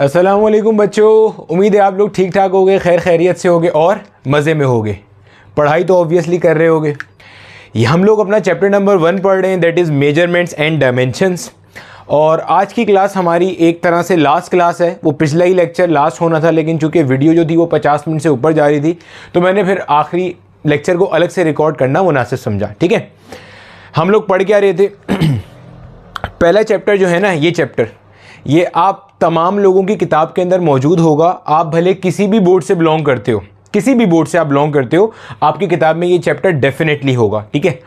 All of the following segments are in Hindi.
अस्सलामुअलैकुम बच्चों, उम्मीद है आप लोग ठीक ठाक होगे, खैर खैरियत से होगे और मज़े में होगे। पढ़ाई तो ऑब्वियसली कर रहे होगे। ये हम लोग अपना चैप्टर नंबर 1 पढ़ रहे हैं, that is measurements and dimensions. और आज की क्लास हमारी एक तरह से लास्ट क्लास है। वो पिछला ही लेक्चर लास्ट होना था, लेकिन चूँकि वीडियो जो थी वो 50 मिनट से ऊपर जा रही थी, तो मैंने फिर आखिरी लेक्चर को अलग से रिकॉर्ड करना मुनासिब समझा। ठीक है, हम लोग पढ़ क्या रहे थे। पहला चैप्टर जो है ना, ये चैप्टर ये आप तमाम लोगों की किताब के अंदर मौजूद होगा। आप भले किसी भी बोर्ड से बिलोंग करते हो, किसी भी बोर्ड से आप बिलोंग करते हो, आपकी किताब में ये चैप्टर डेफिनेटली होगा। ठीक है,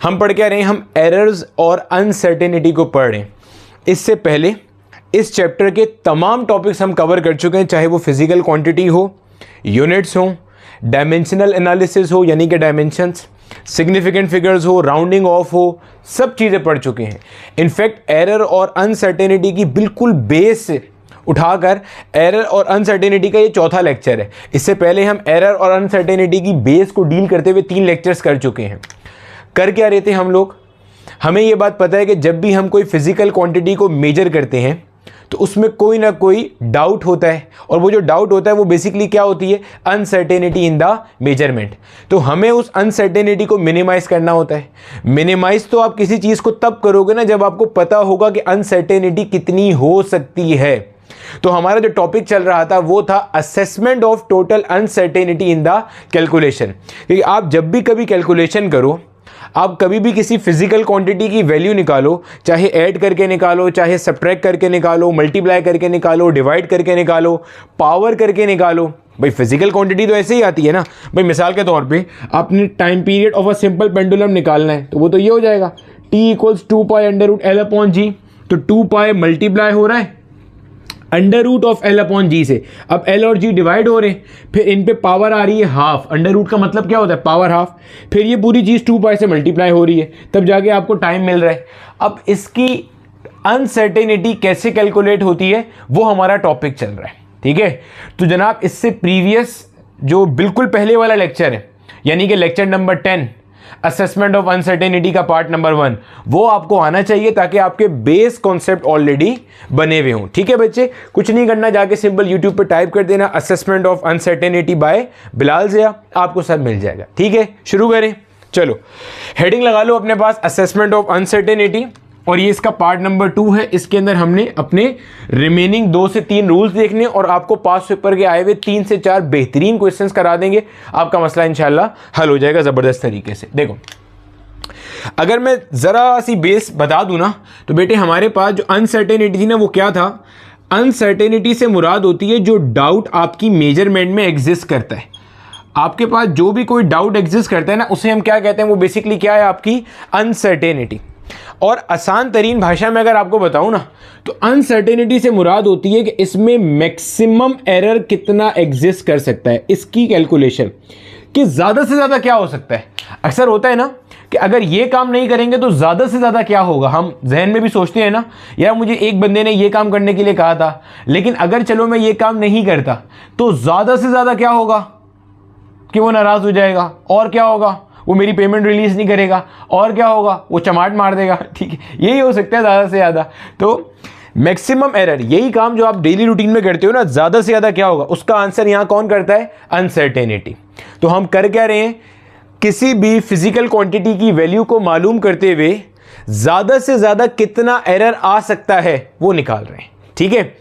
हम पढ़ क्या रहे हैं, हम एरर्स और अनसर्टेनिटी को पढ़ रहे हैं। इससे पहले इस चैप्टर के तमाम टॉपिक्स हम कवर कर चुके हैं, चाहे वो फिजिकल क्वांटिटी हो, यूनिट्स हो, डायमेंशनल एनालिसिस हो यानी कि डायमेंशंस, सिग्निफिकेंट फिगर्स हो, राउंडिंग ऑफ हो, सब चीज़ें पढ़ चुके हैं। इनफैक्ट एरर और अनसर्टेनिटी की बिल्कुल बेस से उठाकर एरर और अनसर्टेनिटी का ये चौथा लेक्चर है। इससे पहले हम एरर और अनसर्टेनिटी की बेस को डील करते हुए 3 लेक्चर्स कर चुके हैं। कर क्या रहे थे हम लोग, हमें ये बात पता है कि जब भी हम कोई फिजिकल क्वांटिटी को मेजर करते हैं तो उसमें कोई ना कोई डाउट होता है, और वो जो डाउट होता है वो बेसिकली क्या होती है, अनसर्टेनिटी इन द मेजरमेंट। तो हमें उस अनसर्टेनिटी को मिनिमाइज करना होता है। मिनिमाइज तो आप किसी चीज़ को तब करोगे ना जब आपको पता होगा कि अनसर्टेनिटी कितनी हो सकती है। तो हमारा जो टॉपिक चल रहा था वो था assessment of total uncertainty in the calculation. क्योंकि आप जब भी कभी कैलकुलेशन करो, आप कभी भी किसी फिजिकल क्वांटिटी की वैल्यू निकालो, चाहे ऐड करके निकालो, चाहे सब्ट्रैक्ट करके निकालो, मल्टीप्लाई करके निकालो, डिवाइड करके निकालो, पावर करके निकालो, भाई फिजिकल क्वांटिटी तो ऐसे ही आती है ना। भाई मिसाल के तौर पे आपने time period of a simple pendulum निकालना है तो वो तो ये हो जाएगा, T = 2π√L/G। तो 2π मल्टीप्लाई हो रहा है √L/G से। अब L और G डिवाइड हो रहे हैं, फिर इन पे पावर आ रही है हाफ। अंडर का मतलब क्या होता है, पावर हाफ। फिर ये पूरी चीज़ 2π से मल्टीप्लाई हो रही है, तब जाके आपको टाइम मिल रहा है। अब इसकी अनसर्टेनिटी कैसे कैलकुलेट होती है वो हमारा टॉपिक चल रहा है। ठीक है, तो जनाब इससे प्रीवियस जो बिल्कुल पहले वाला लेक्चर है, यानी कि lecture number 10 assessment of uncertainty का पार्ट नंबर 1, वो आपको आना चाहिए ताकि आपके बेस कॉन्सेप्ट ऑलरेडी बने हुए हों। ठीक है बच्चे, कुछ नहीं करना, जाके सिंपल यूट्यूब पे टाइप कर देना assessment of uncertainty by Bilal Zia, आपको सब मिल जाएगा। ठीक है, शुरू करें। चलो हेडिंग लगा लो अपने पास, असेसमेंट ऑफ अनसर्टेनिटी, और ये इसका पार्ट नंबर 2 है। इसके अंदर हमने अपने रिमेनिंग 2 से 3 रूल्स देखने और आपको पास पेपर के आए हुए 3 से 4 बेहतरीन क्वेश्चंस करा देंगे। आपका मसला इंशाल्लाह हल हो जाएगा ज़बरदस्त तरीके से। देखो, अगर मैं ज़रा सी बेस बता दूं ना, तो बेटे हमारे पास जो अनसर्टेनिटी थी ना, वो क्या था, अनसर्टेनिटी से मुराद होती है जो डाउट आपकी मेजरमेंट में एग्जिस्ट करता है। आपके पास जो भी कोई डाउट एग्जिस्ट करता है ना, उसे हम क्या कहते हैं, वो बेसिकली क्या है, आपकी अनसर्टेनिटी। और आसान तरीन भाषा में अगर आपको बताऊं ना, तो अनसर्टेनिटी से मुराद होती है कि इसमें मैक्सिमम एरर कितना एग्जिस्ट कर सकता है, इसकी कैलकुलेशन कि ज़्यादा से ज़्यादा क्या हो सकता है। अक्सर होता है ना कि अगर ये काम नहीं करेंगे तो ज़्यादा से ज़्यादा क्या होगा, हम जहन में भी सोचते हैं ना, यार मुझे एक बंदे ने ये काम करने के लिए कहा था, लेकिन अगर चलो मैं ये काम नहीं करता तो ज़्यादा से ज़्यादा क्या होगा कि वो नाराज़ हो जाएगा, और क्या होगा, वो मेरी पेमेंट रिलीज नहीं करेगा, और क्या होगा, वो चमाट मार देगा। ठीक है, यही हो सकता है ज़्यादा से ज़्यादा। तो मैक्सिमम एरर, यही काम जो आप डेली रूटीन में करते हो ना, ज़्यादा से ज़्यादा क्या होगा, उसका आंसर यहाँ कौन करता है, अनसर्टेनिटी। तो हम कर क्या रहे हैं, किसी भी फिजिकल क्वांटिटी की वैल्यू को मालूम करते हुए ज़्यादा से ज़्यादा कितना एरर आ सकता है वो निकाल रहे हैं। ठीक है,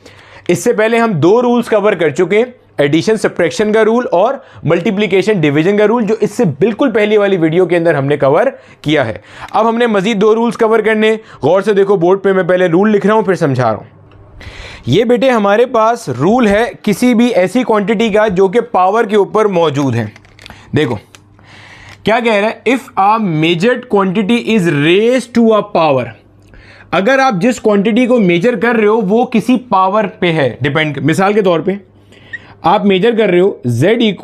इससे पहले हम 2 रूल्स कवर कर चुके हैं, एडिशन सब्ट्रैक्शन का रूल और मल्टीप्लिकेशन डिवीजन का रूल, जो इससे बिल्कुल पहली वाली वीडियो के अंदर हमने कवर किया है। अब हमने मजीद 2 रूल्स कवर करने, गौर से देखो बोर्ड पे, मैं पहले रूल लिख रहा हूं फिर समझा रहा हूं। ये बेटे हमारे पास रूल है किसी भी ऐसी क्वांटिटी का जो कि पावर के ऊपर मौजूद है। देखो क्या कह रहा है, if a measured quantity is raised to a power, अगर आप जिस क्वांटिटी को मेजर कर रहे हो वो किसी पावर पे है डिपेंड। मिसाल के तौर पे आप मेजर कर रहे हो z =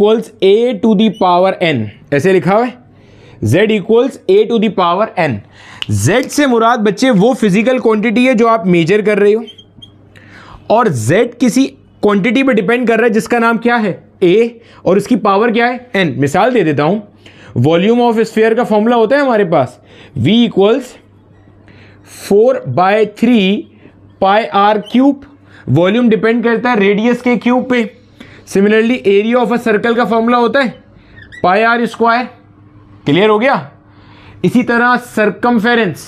a⁴n, ऐसे लिखा हुआ है, z = a⁴n। z से मुराद बच्चे वो फिजिकल क्वांटिटी है जो आप मेजर कर रहे हो, और z किसी क्वांटिटी पे डिपेंड कर रहा है जिसका नाम क्या है, a, और उसकी पावर क्या है, n। मिसाल दे देता हूं, वॉल्यूम ऑफ स्फीयर का फॉर्मूला होता है हमारे पास, v = 4/3 πr³ वॉल्यूम डिपेंड करता है रेडियस के क्यूब पे। Similarly area of a circle का फॉर्मूला होता है पाई आर स्क्वायर। क्लियर हो गया। इसी तरह सरकमफेरेंस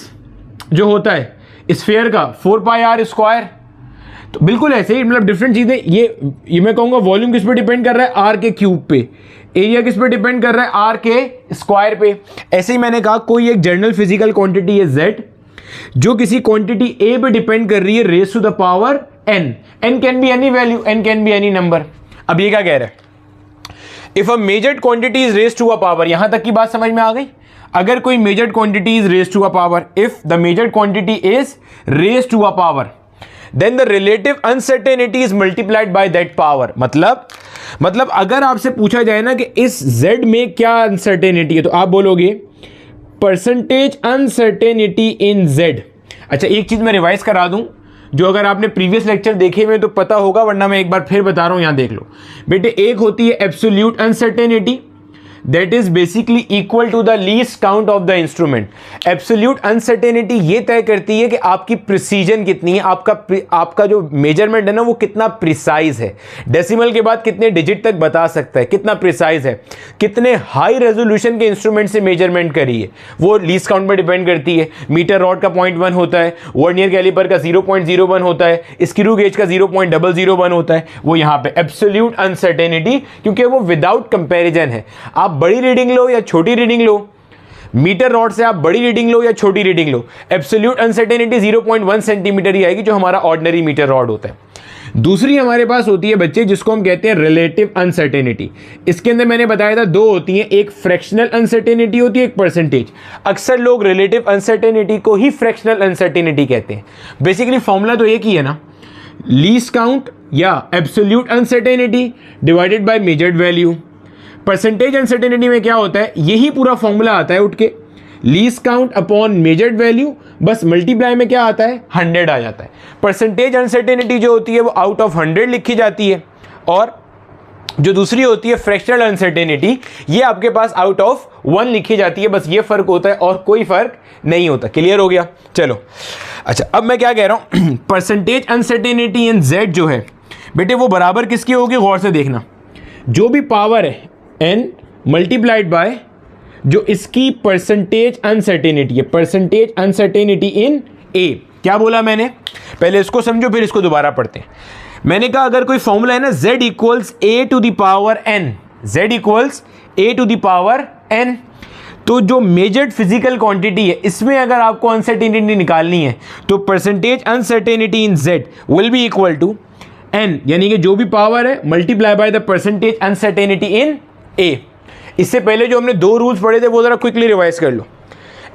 जो होता है स्फीयर का 4 पाई आर स्क्वायर। तो बिल्कुल ऐसे ही, मतलब डिफरेंट चीजें। ये मैं कहूंगा वॉल्यूम किस पे डिपेंड कर रहा है, आर के क्यूब पे। एरिया किस पे डिपेंड कर रहा है, आर के स्क्वायर पे। ऐसे ही मैंने कहा कोई एक जनरल फिजिकल क्वांटिटी है z जो किसी क्वांटिटी a पे डिपेंड कर रही है raise to the power n। n can be any value, n can be any number. अब ये क्या कह रहा है, if a measured quantity is raise to a power, यहां तक की बात समझ में आ गई। अगर कोई measured quantity is raise to a power, if the measured quantity is raise to a power, then the relative uncertainty is multiplied by that power. मतलब अगर आपसे पूछा जाए ना कि इस z में क्या अनसर्टेनिटी है, तो आप बोलोगे परसेंटेज अनसर्टेनिटी इन z। अच्छा, एक चीज मैं रिवाइज करा दूं, जो अगर आपने प्रीवियस लेक्चर देखे हुए तो पता होगा, वरना मैं एक बार फिर बता रहा हूं, यहां देख लो बेटे। एक होती है absolute uncertainty, that is basically equal to the least count of the instrument. Absolute uncertainty ये तय करती है कि आपकी प्रिसीजन कितनी है, आपका जो मेजरमेंट है ना वो कितना प्रिसाइज है, डेसिमल के बाद कितने डिजिट तक बता सकता है, कितना प्रिसाइज है, कितने हाई रेजोल्यूशन के इंस्ट्रूमेंट से मेजरमेंट करी है, वो लीस्ट काउंट पर डिपेंड करती है। मीटर रॉड का 0.1 होता है, वर्नियर कैलिपर का 0.01 होता है, स्क्रू गेज का 0.001 होता है। वो यहाँ पे एब्सोल्यूट अनसर्टेनिटी, क्योंकि वो विदाउट कंपेरिजन है। आप बड़ी रीडिंग लो या छोटी रीडिंग लो, मीटर रॉड से आप बड़ी रीडिंग लो या छोटी रीडिंग लो, एब्सोल्यूट अनसर्टेनिटी 0.1 सेंटीमीटर ही आएगी, जो हमारा ऑर्डिनरी मीटर रॉड होता है। दूसरी हमारे पास होती है बच्चे जिसको हम कहते हैं रिलेटिव अनसर्टेनिटी। इसके अंदर मैंने बताया था दो होती हैं, एक फ्रैक्शनल अनसर्टेनिटी होती है, एक परसेंटेज। अक्सर लोग रिलेटिव अनसर्टेनिटी को ही फ्रैक्शनल अनसर्टेनिटी कहते हैं। बेसिकली फॉर्मूला तो एक ही है ना, लीस्ट काउंट या absolute uncertainty divided by measured value. Percentage uncertainty में क्या होता है, यही पूरा फॉर्मूला आता है उठ के, least count upon measured value, बस मल्टीप्लाई में क्या आता है 100 आ जाता है। परसेंटेज अनसर्टेनिटी जो होती है वो आउट ऑफ 100 लिखी जाती है, और जो दूसरी होती है फ्रैक्शनल अनसर्टेनिटी, ये आपके पास आउट ऑफ 1 लिखी जाती है। बस ये फर्क होता है और कोई फर्क नहीं होता। क्लियर हो गया। चलो अच्छा, अब मैं क्या कह रहा हूं, परसेंटेज अनसर्टेनिटी इन z जो है बेटे वो बराबर किसकी होगी, गौर से देखना। जो भी पावर है n मल्टीप्लाइड बाय जो इसकी परसेंटेज अनसर्टेनिटी है, परसेंटेज अनसर्टेनिटी इन a। क्या बोला मैंने, पहले इसको समझो फिर इसको दोबारा पढ़ते हैं। मैंने कहा अगर कोई फॉर्मूला है ना z equals a to the power n, z equals a to the power n, तो जो मेजर्ड फिजिकल क्वांटिटी है इसमें अगर आपको अनसर्टेनिटी निकालनी है तो percentage uncertainty in z will be equal to n, यानी कि जो भी पावर है multiply by the percentage uncertainty in a। इससे पहले जो हमने दो रूल्स पढ़े थे वो जरा क्विकली रिवाइज कर लो।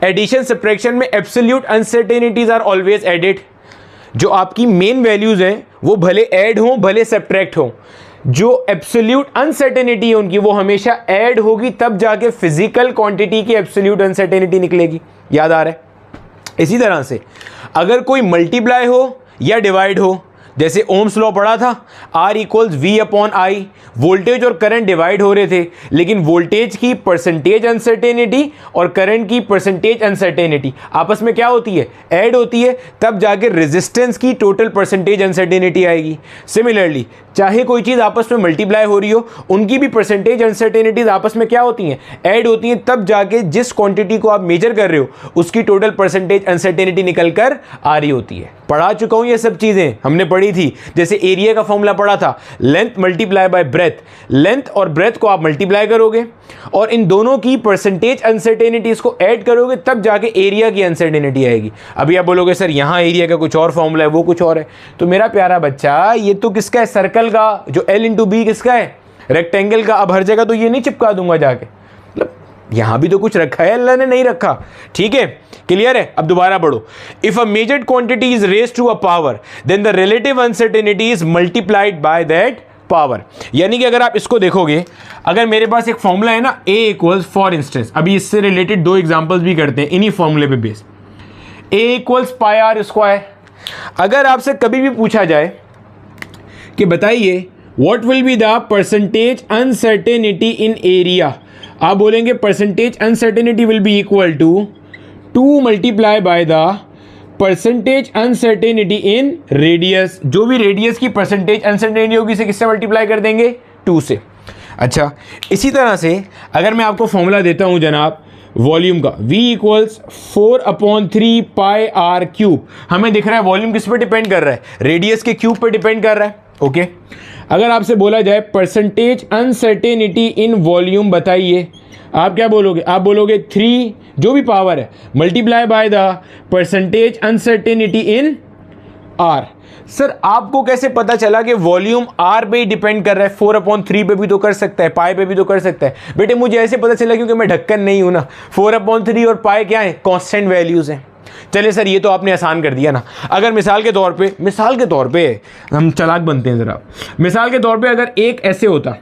एडिशन सब्ट्रैक्शन में absolute uncertainties are always added. जो आपकी मेन वैल्यूज हैं वो भले ऐड हों भले सब्ट्रैक्ट हों, जो एब्सोल्यूट अनसर्टेनिटी है उनकी वो हमेशा ऐड होगी, तब जाके फिजिकल क्वांटिटी की एब्सोल्यूट अनसर्टेनिटी निकलेगी। याद आ रहा है। इसी तरह से अगर कोई मल्टीप्लाई हो या डिवाइड हो, जैसे ओम्स लॉ पढ़ा था, R equals V upon I, voltage और करंट डिवाइड हो रहे थे, लेकिन वोल्टेज की परसेंटेज अनसर्टेनिटी और करंट की परसेंटेज अनसर्टेनिटी आपस में क्या होती है, ऐड होती है, तब जाके रेजिस्टेंस की टोटल परसेंटेज अनसर्टेनिटी आएगी। सिमिलरली चाहे कोई चीज़ आपस में मल्टीप्लाई हो रही हो, उनकी भी परसेंटेज अनसर्टेनिटीज आपस में क्या होती हैं, ऐड होती हैं, तब जाके जिस क्वांटिटी को आप मेजर कर रहे हो उसकी टोटल परसेंटेज अनसर्टेनिटी निकल कर आ रही होती है। पढ़ा चुका हूं ये सब चीज़ें, हमने पढ़ी थी। जैसे एरिया का फॉर्मूला पढ़ा था, length multiply by breath, length और ब्रेथ को आप मल्टीप्लाई करोगे और इन दोनों की परसेंटेज अनसर्टेनिटीज को ऐड करोगे, तब जाके एरिया की अनसर्टेनिटी आएगी। अभी आप बोलोगे सर यहाँ एरिया का कुछ और फॉर्मूला है, वो कुछ और है। तो मेरा प्यारा बच्चा, ये तो किसका है, सर्कल का, जो L इंटू बी किसका है, रेक्टेंगल का। अब हर जगह तो ये नहीं चिपका दूंगा जाके, मतलब यहां भी तो कुछ रखा है, अल्लाह ने नहीं रखा। ठीक है, क्लियर है। अब दोबारा पढ़ो। If a measured quantity is raised to a power, then the relative uncertainty is multiplied by that power. यानी कि अगर आप इसको देखोगे, अगर मेरे पास एक फॉर्मूला है ना, A इक्वल्स, फॉर इंस्टेंस, अभी इससे रिलेटेड दो एग्जांपल्स भी करते हैं इन्हीं फॉर्मूले पे base, A equals pi R square. अगर आपसे कभी भी पूछा जाए कि बताइए what will be the percentage uncertainty in area, आप बोलेंगे percentage uncertainty will be equal to 2 multiply by the percentage uncertainty in radius, जो भी रेडियस की परसेंटेज अनसर्टेनिटी होगी इसे किससे मल्टीप्लाई कर देंगे, 2 से। अच्छा, इसी तरह से अगर मैं आपको फॉर्मूला देता हूं जनाब वॉल्यूम का, V equals 4/3 pi R cube, हमें दिख रहा है वॉल्यूम किस पे डिपेंड कर रहा है, रेडियस के क्यूब पे डिपेंड कर रहा है। ओके, अगर आपसे बोला जाए परसेंटेज अनसर्टेनिटी इन वॉल्यूम बताइए, आप क्या बोलोगे, आप बोलोगे 3 जो भी पावर है multiply by the percentage uncertainty in are. Sir आपको कैसे पता चला कि वॉल्यूम आर पे ही डिपेंड कर रहा है, 4/3 पे भी तो कर सकता है, पाई पे भी तो कर सकता है। बेटे मुझे ऐसे पता चला क्योंकि मैं ढक्कन नहीं हूं ना, 4/3 और पाई क्या है, कांस्टेंट वैल्यूज हैं। चले सर ये तो आपने आसान कर दिया ना। अगर मिसाल के तौर पे हम चालाक बनते हैं जरा, मिसाल के तौर पे अगर एक ऐसे होता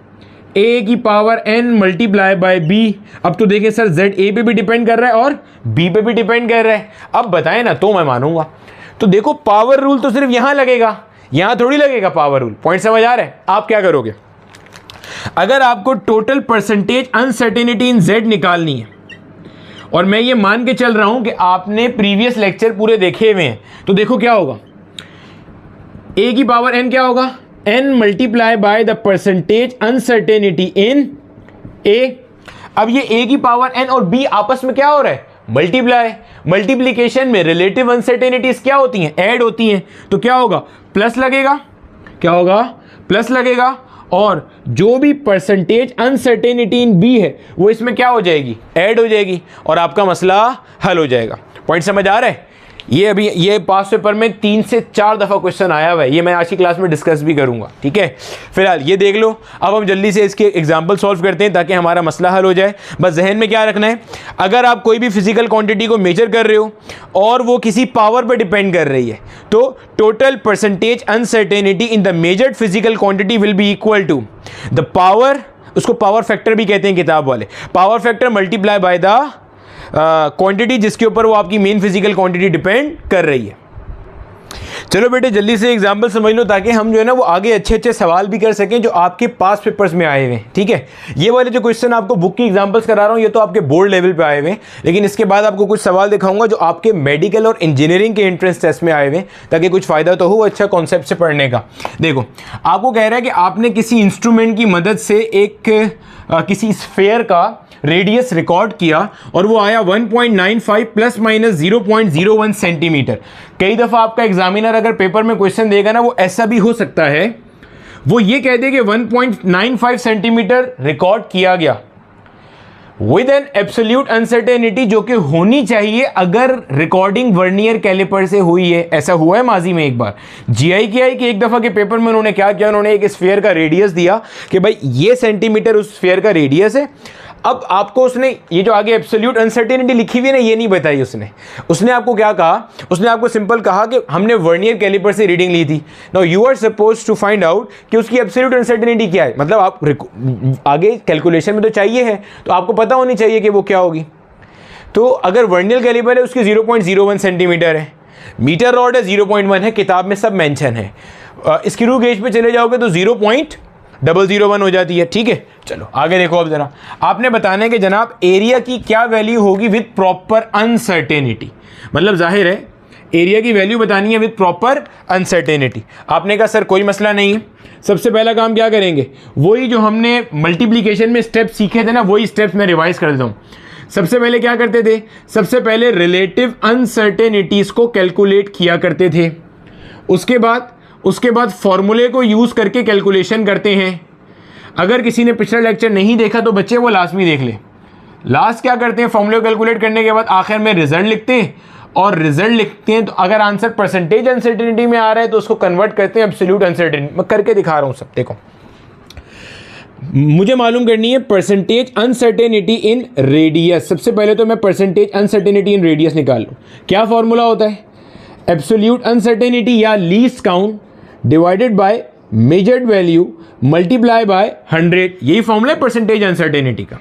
a की power n multiply by b, अब तो देखें सर z a पे भी डिपेंड कर रहा है और b पे भी डिपेंड कर रहा है, अब बताएं ना तो मैं मानूंगा। तो देखो पावर रूल तो सिर्फ यहां लगेगा, यहां थोड़ी लगेगा पावर रूल। पॉइंट समझ आ रहा है? आप क्या करोगे, अगर आपको total percentage uncertainty in z निकालनी है और मैं ये मान के चल रहा हूं कि आपने प्रीवियस लेक्चर पूरे देखे हुए हैं, तो देखो क्या होगा, a की पावर n क्या होगा, n multiply by the percentage uncertainty in a। अब ये a की पावर n और b आपस में क्या हो रहा है, मल्टीप्लाई। मल्टीप्लीकेशन में रिलेटिव अनसर्टेनिटीज क्या होती हैं, ऐड होती हैं, तो क्या होगा, प्लस लगेगा, क्या होगा, प्लस लगेगा, और जो भी परसेंटेज अनसर्टेनिटी इन बी है वो इसमें क्या हो जाएगी, ऐड हो जाएगी, और आपका मसला हल हो जाएगा। पॉइंट समझ आ रहा है? ये पास पेपर में 3 से 4 दफ़ा क्वेश्चन आया हुआ है, ये मैं आज की क्लास में डिस्कस भी करूंगा, ठीक है। फिलहाल ये देख लो, अब हम जल्दी से इसके एग्जांपल सॉल्व करते हैं ताकि हमारा मसला हल हो जाए। बस जहन में क्या रखना है, अगर आप कोई भी फिजिकल क्वांटिटी को मेजर कर रहे हो और वो किसी पावर पर डिपेंड कर रही है, तो total percentage uncertainty in the measured physical quantity will be equal to the power, उसको पावर फैक्टर भी कहते हैं किताब वाले, power factor multiply by the quantity जिसके ऊपर वो आपकी मेन फिजिकल क्वांटिटी डिपेंड कर रही है। चलो बेटे जल्दी से एग्जांपल समझ लो ताकि हम जो है ना वो आगे अच्छे अच्छे सवाल भी कर सकें जो आपके पास पेपर्स में आए हुए हैं, ठीक है। ये वाले जो क्वेश्चन आपको बुक की एग्जांपल्स करा रहा हूँ ये तो आपके बोर्ड लेवल पे आए हुए हैं, लेकिन इसके बाद आपको कुछ सवाल दिखाऊंगा जो आपके मेडिकल और इंजीनियरिंग के एंट्रेंस टेस्ट में आए हुए हैं ताकि कुछ फ़ायदा तो हो अच्छा कॉन्सेप्ट से पढ़ने का। देखो आपको कह रहा है कि आपने किसी इंस्ट्रूमेंट की मदद से किसी स्फेयर का रेडियस रिकॉर्ड किया और वो आया 1.95 प्लस माइनस 0.01 सेंटीमीटर। कई दफ़ा आपका एग्जामिनर अगर पेपर में क्वेश्चन देगा ना वो ऐसा भी हो सकता है, वो ये कह दे कि 1.95 सेंटीमीटर रिकॉर्ड किया गया विद एन एब्सोल्यूट अनसर्टेनिटी, जो कि होनी चाहिए अगर रिकॉर्डिंग वर्नियर कैलिपर से हुई है। ऐसा हुआ है माजी में एक बार GIKI के एक दफ़ा के पेपर में उन्होंने क्या किया, उन्होंने एक स्फीयर का रेडियस दिया कि भाई ये सेंटीमीटर उस स्फीयर का रेडियस है। अब आपको उसने ये जो आगे एब्सोल्यूट अनसर्टेनिटी लिखी हुई है ना ये नहीं बताई उसने आपको क्या कहा, उसने आपको सिंपल कहा कि हमने वर्नियर कैलिपर से रीडिंग ली थी। Now you are suppose to find out कि उसकी एब्सोल्यूट अनसर्टेनिटी क्या है, मतलब आप आगे कैलकुलेशन में तो चाहिए है तो आपको पता होनी चाहिए कि वो क्या होगी। तो अगर वर्नियर कैलिपर है उसकी 0.01 सेंटीमीटर है, मीटर रॉड है 0.1 है, किताब में सब मेंशन है। स्क्रू गेज पे चले जाओगे तो 0.001 हो जाती है, ठीक है। चलो आगे देखो, अब जरा आपने बताना है कि जनाब एरिया की क्या वैल्यू होगी विद प्रॉपर अनसर्टेनिटी, मतलब जाहिर है एरिया की वैल्यू बतानी है विद प्रॉपर अनसर्टेनिटी। आपने कहा सर कोई मसला नहीं है, सबसे पहला काम क्या करेंगे, वही जो हमने मल्टीप्लिकेशन में स्टेप सीखे थे ना वही स्टेप्स मैं रिवाइज कर देता हूँ। सबसे पहले क्या करते थे, सबसे पहले रिलेटिव अनसर्टेनिटीज को कैलकुलेट किया करते थे, उसके बाद फॉर्मूले को यूज करके कैलकुलेशन करते हैं। अगर किसी ने पिछला लेक्चर नहीं देखा तो बच्चे वो लास्ट में देख ले। लास्ट क्या करते हैं, फॉर्मूले को कैलकुलेट करने के बाद आखिर में रिजल्ट लिखते हैं, और रिजल्ट लिखते हैं तो अगर आंसर परसेंटेज अनसर्टेनिटी में आ रहा है तो उसको कन्वर्ट करते हैं एब्सोल्यूट अनसर्टेनिटी। मैं करके दिखा रहा हूं सब, देखो मुझे मालूम करनी है परसेंटेज अनसर्टेनिटी इन रेडियस। सबसे पहले तो मैं परसेंटेज अनसर्टेनिटी इन रेडियस निकाल लूँ। क्या फॉर्मूला होता है, एब्सोल्यूट अनसर्टेनिटी या least count divided by measured value multiply by 100, यही फॉर्मूला है परसेंटेज अनसर्टेनिटी का।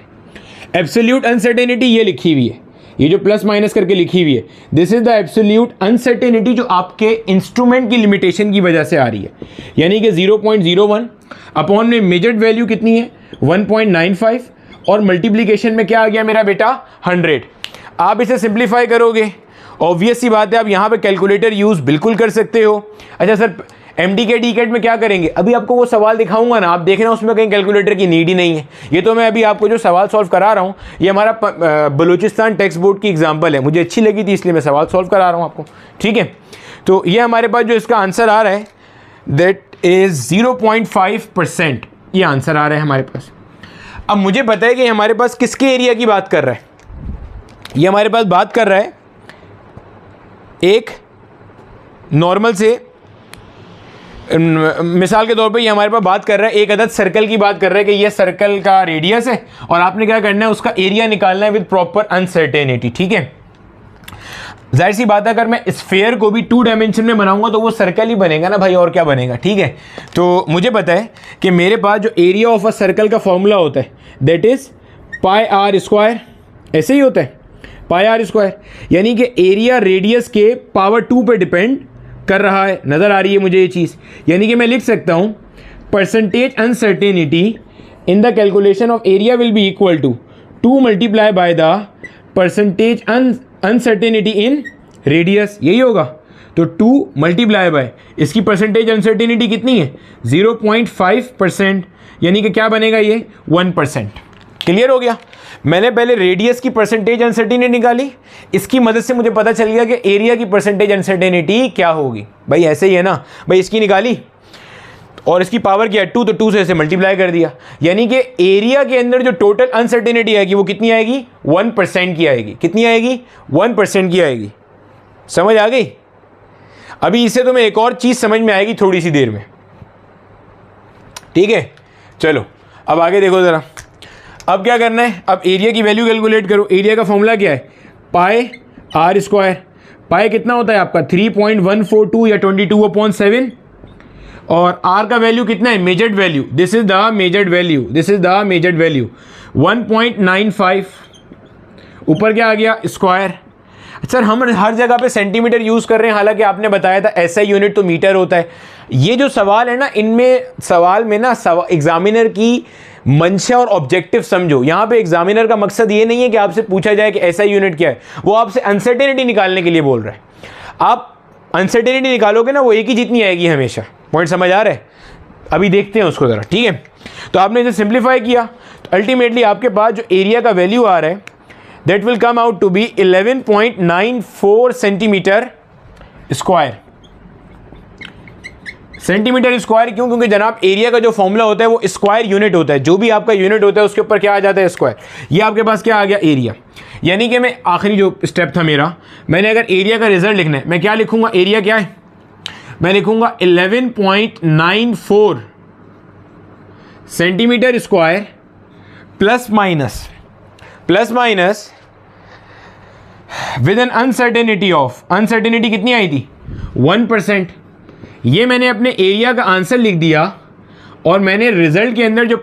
एब्सोल्यूट अनसर्टेनिटी ये लिखी हुई है, ये जो प्लस माइनस करके लिखी हुई है, this is the absolute uncertainty जो आपके इंस्ट्रूमेंट की लिमिटेशन की वजह से आ रही है, यानी कि 0.01 अपॉन में मेजर्ड वैल्यू कितनी है 1.95 और मल्टीप्लीकेशन में क्या आ गया मेरा बेटा 100। आप इसे सिंप्लीफाई करोगे ऑब्वियस सी बात है, आप यहाँ पे कैलकुलेटर यूज़ बिल्कुल कर सकते हो। अच्छा सर MDK DCAT में क्या करेंगे, अभी आपको वो सवाल दिखाऊंगा ना, आप देखना उसमें कहीं कैलकुलेटर की नीड ही नहीं है। ये तो मैं अभी आपको जो सवाल सॉल्व करा रहा हूँ ये हमारा बलूचिस्तान टेक्स्ट बोर्ड की एग्जाम्पल है, मुझे अच्छी लगी थी इसलिए मैं सवाल सॉल्व करा रहा हूँ आपको, ठीक है। तो ये हमारे पास जो इसका आंसर आ रहा है दैट इज़ 0.5%, ये आंसर आ रहा है हमारे पास। अब मुझे पता है कि हमारे पास किसके एरिया की बात कर रहा है, ये हमारे पास बात कर रहा है एक नॉर्मल से, मिसाल के तौर पे ये हमारे पास बात कर रहा है एक अदद सर्कल की बात कर रहा है कि ये सर्कल का रेडियस है और आपने क्या करना है उसका एरिया निकालना है विद प्रॉपर अनसर्टेनिटी, ठीक है। जाहिर सी बात है अगर मैं स्फेयर को भी 2 डायमेंशन में बनाऊंगा तो वो सर्कल ही बनेगा ना भाई, और क्या बनेगा, ठीक है। तो मुझे पता है कि मेरे पास जो एरिया ऑफ अ सर्कल का फॉर्मूला होता है दैट इज πr², ऐसे ही होता है πr², यानी कि एरिया रेडियस के पावर 2 पे डिपेंड कर रहा है, नज़र आ रही है मुझे ये चीज़। यानी कि मैं लिख सकता हूँ percentage uncertainty in the calculation of area will be equal to 2 multiply by the percentage uncertainty in radius, यही होगा। तो 2 मल्टीप्लाई बाय इसकी परसेंटेज अनसर्टेनिटी कितनी है 0.5%, यानी कि क्या बनेगा ये 1%। क्लियर हो गया। मैंने पहले रेडियस की परसेंटेज अनसर्टेनिटी निकाली, इसकी मदद से मुझे पता चल गया कि एरिया की परसेंटेज अनसर्टेनिटी क्या होगी। भाई ऐसे ही है ना भाई, इसकी निकाली और इसकी पावर क्या है 2, तो 2 से इसे मल्टीप्लाई कर दिया, यानी कि एरिया के अंदर जो टोटल अनसर्टेनिटी आएगी वो कितनी आएगी 1% की आएगी। कितनी आएगी 1% की आएगी। समझ आ गई। अभी इससे तुम्हें एक और चीज़ समझ में आएगी थोड़ी सी देर में, ठीक है। चलो अब आगे देखो ज़रा, अब क्या करना है, अब एरिया की वैल्यू कैलकुलेट करो। एरिया का फॉर्मूला क्या है πr²। पाई कितना होता है आपका 3.142 या 22/7, और r का वैल्यू कितना है measured value, this is the measured value, this is the measured value 1.95। ऊपर क्या आ गया स्क्वायर। सर हम हर जगह पे सेंटीमीटर यूज़ कर रहे हैं, हालांकि आपने बताया था ऐसा यूनिट तो मीटर होता है। ये जो सवाल है ना, इनमें सवाल में ना एग्जामिनर की मंशा और ऑब्जेक्टिव समझो। यहाँ पे एग्जामिनर का मकसद ये नहीं है कि आपसे पूछा जाए कि ऐसा यूनिट क्या है, वो आपसे अनसर्टेनिटी निकालने के लिए बोल रहा है। आप अनसर्टेनिटी निकालोगे ना वो एक ही जितनी आएगी हमेशा। पॉइंट समझ आ रहा है। अभी देखते हैं उसको ज़रा, ठीक है। तो आपने इसे सिंप्लीफाई किया तो अल्टीमेटली आपके पास जो एरिया का वैल्यू आ रहा है that will come out to be 11.94 centimetre square. Centimetre square क्यों? क्योंकि जनाब एरिया का जो फॉर्मूला होता है वो स्क्वायर यूनिट होता है। जो भी आपका यूनिट होता है उसके ऊपर क्या आ जाता है स्क्वायर। ये आपके पास क्या आ गया एरिया। यानी कि मैं आखिरी जो स्टेप था मेरा, मैंने अगर एरिया का रिजल्ट लिखना है मैं क्या लिखूंगा, एरिया क्या है, मैं लिखूंगा 11.94 centimetre square plus minus with an uncertainty of, uncertainty कितनी आई थी 1%। ये मैंने अपने एरिया का आंसर लिख दिया और मैंने रिजल्ट के अंदर जो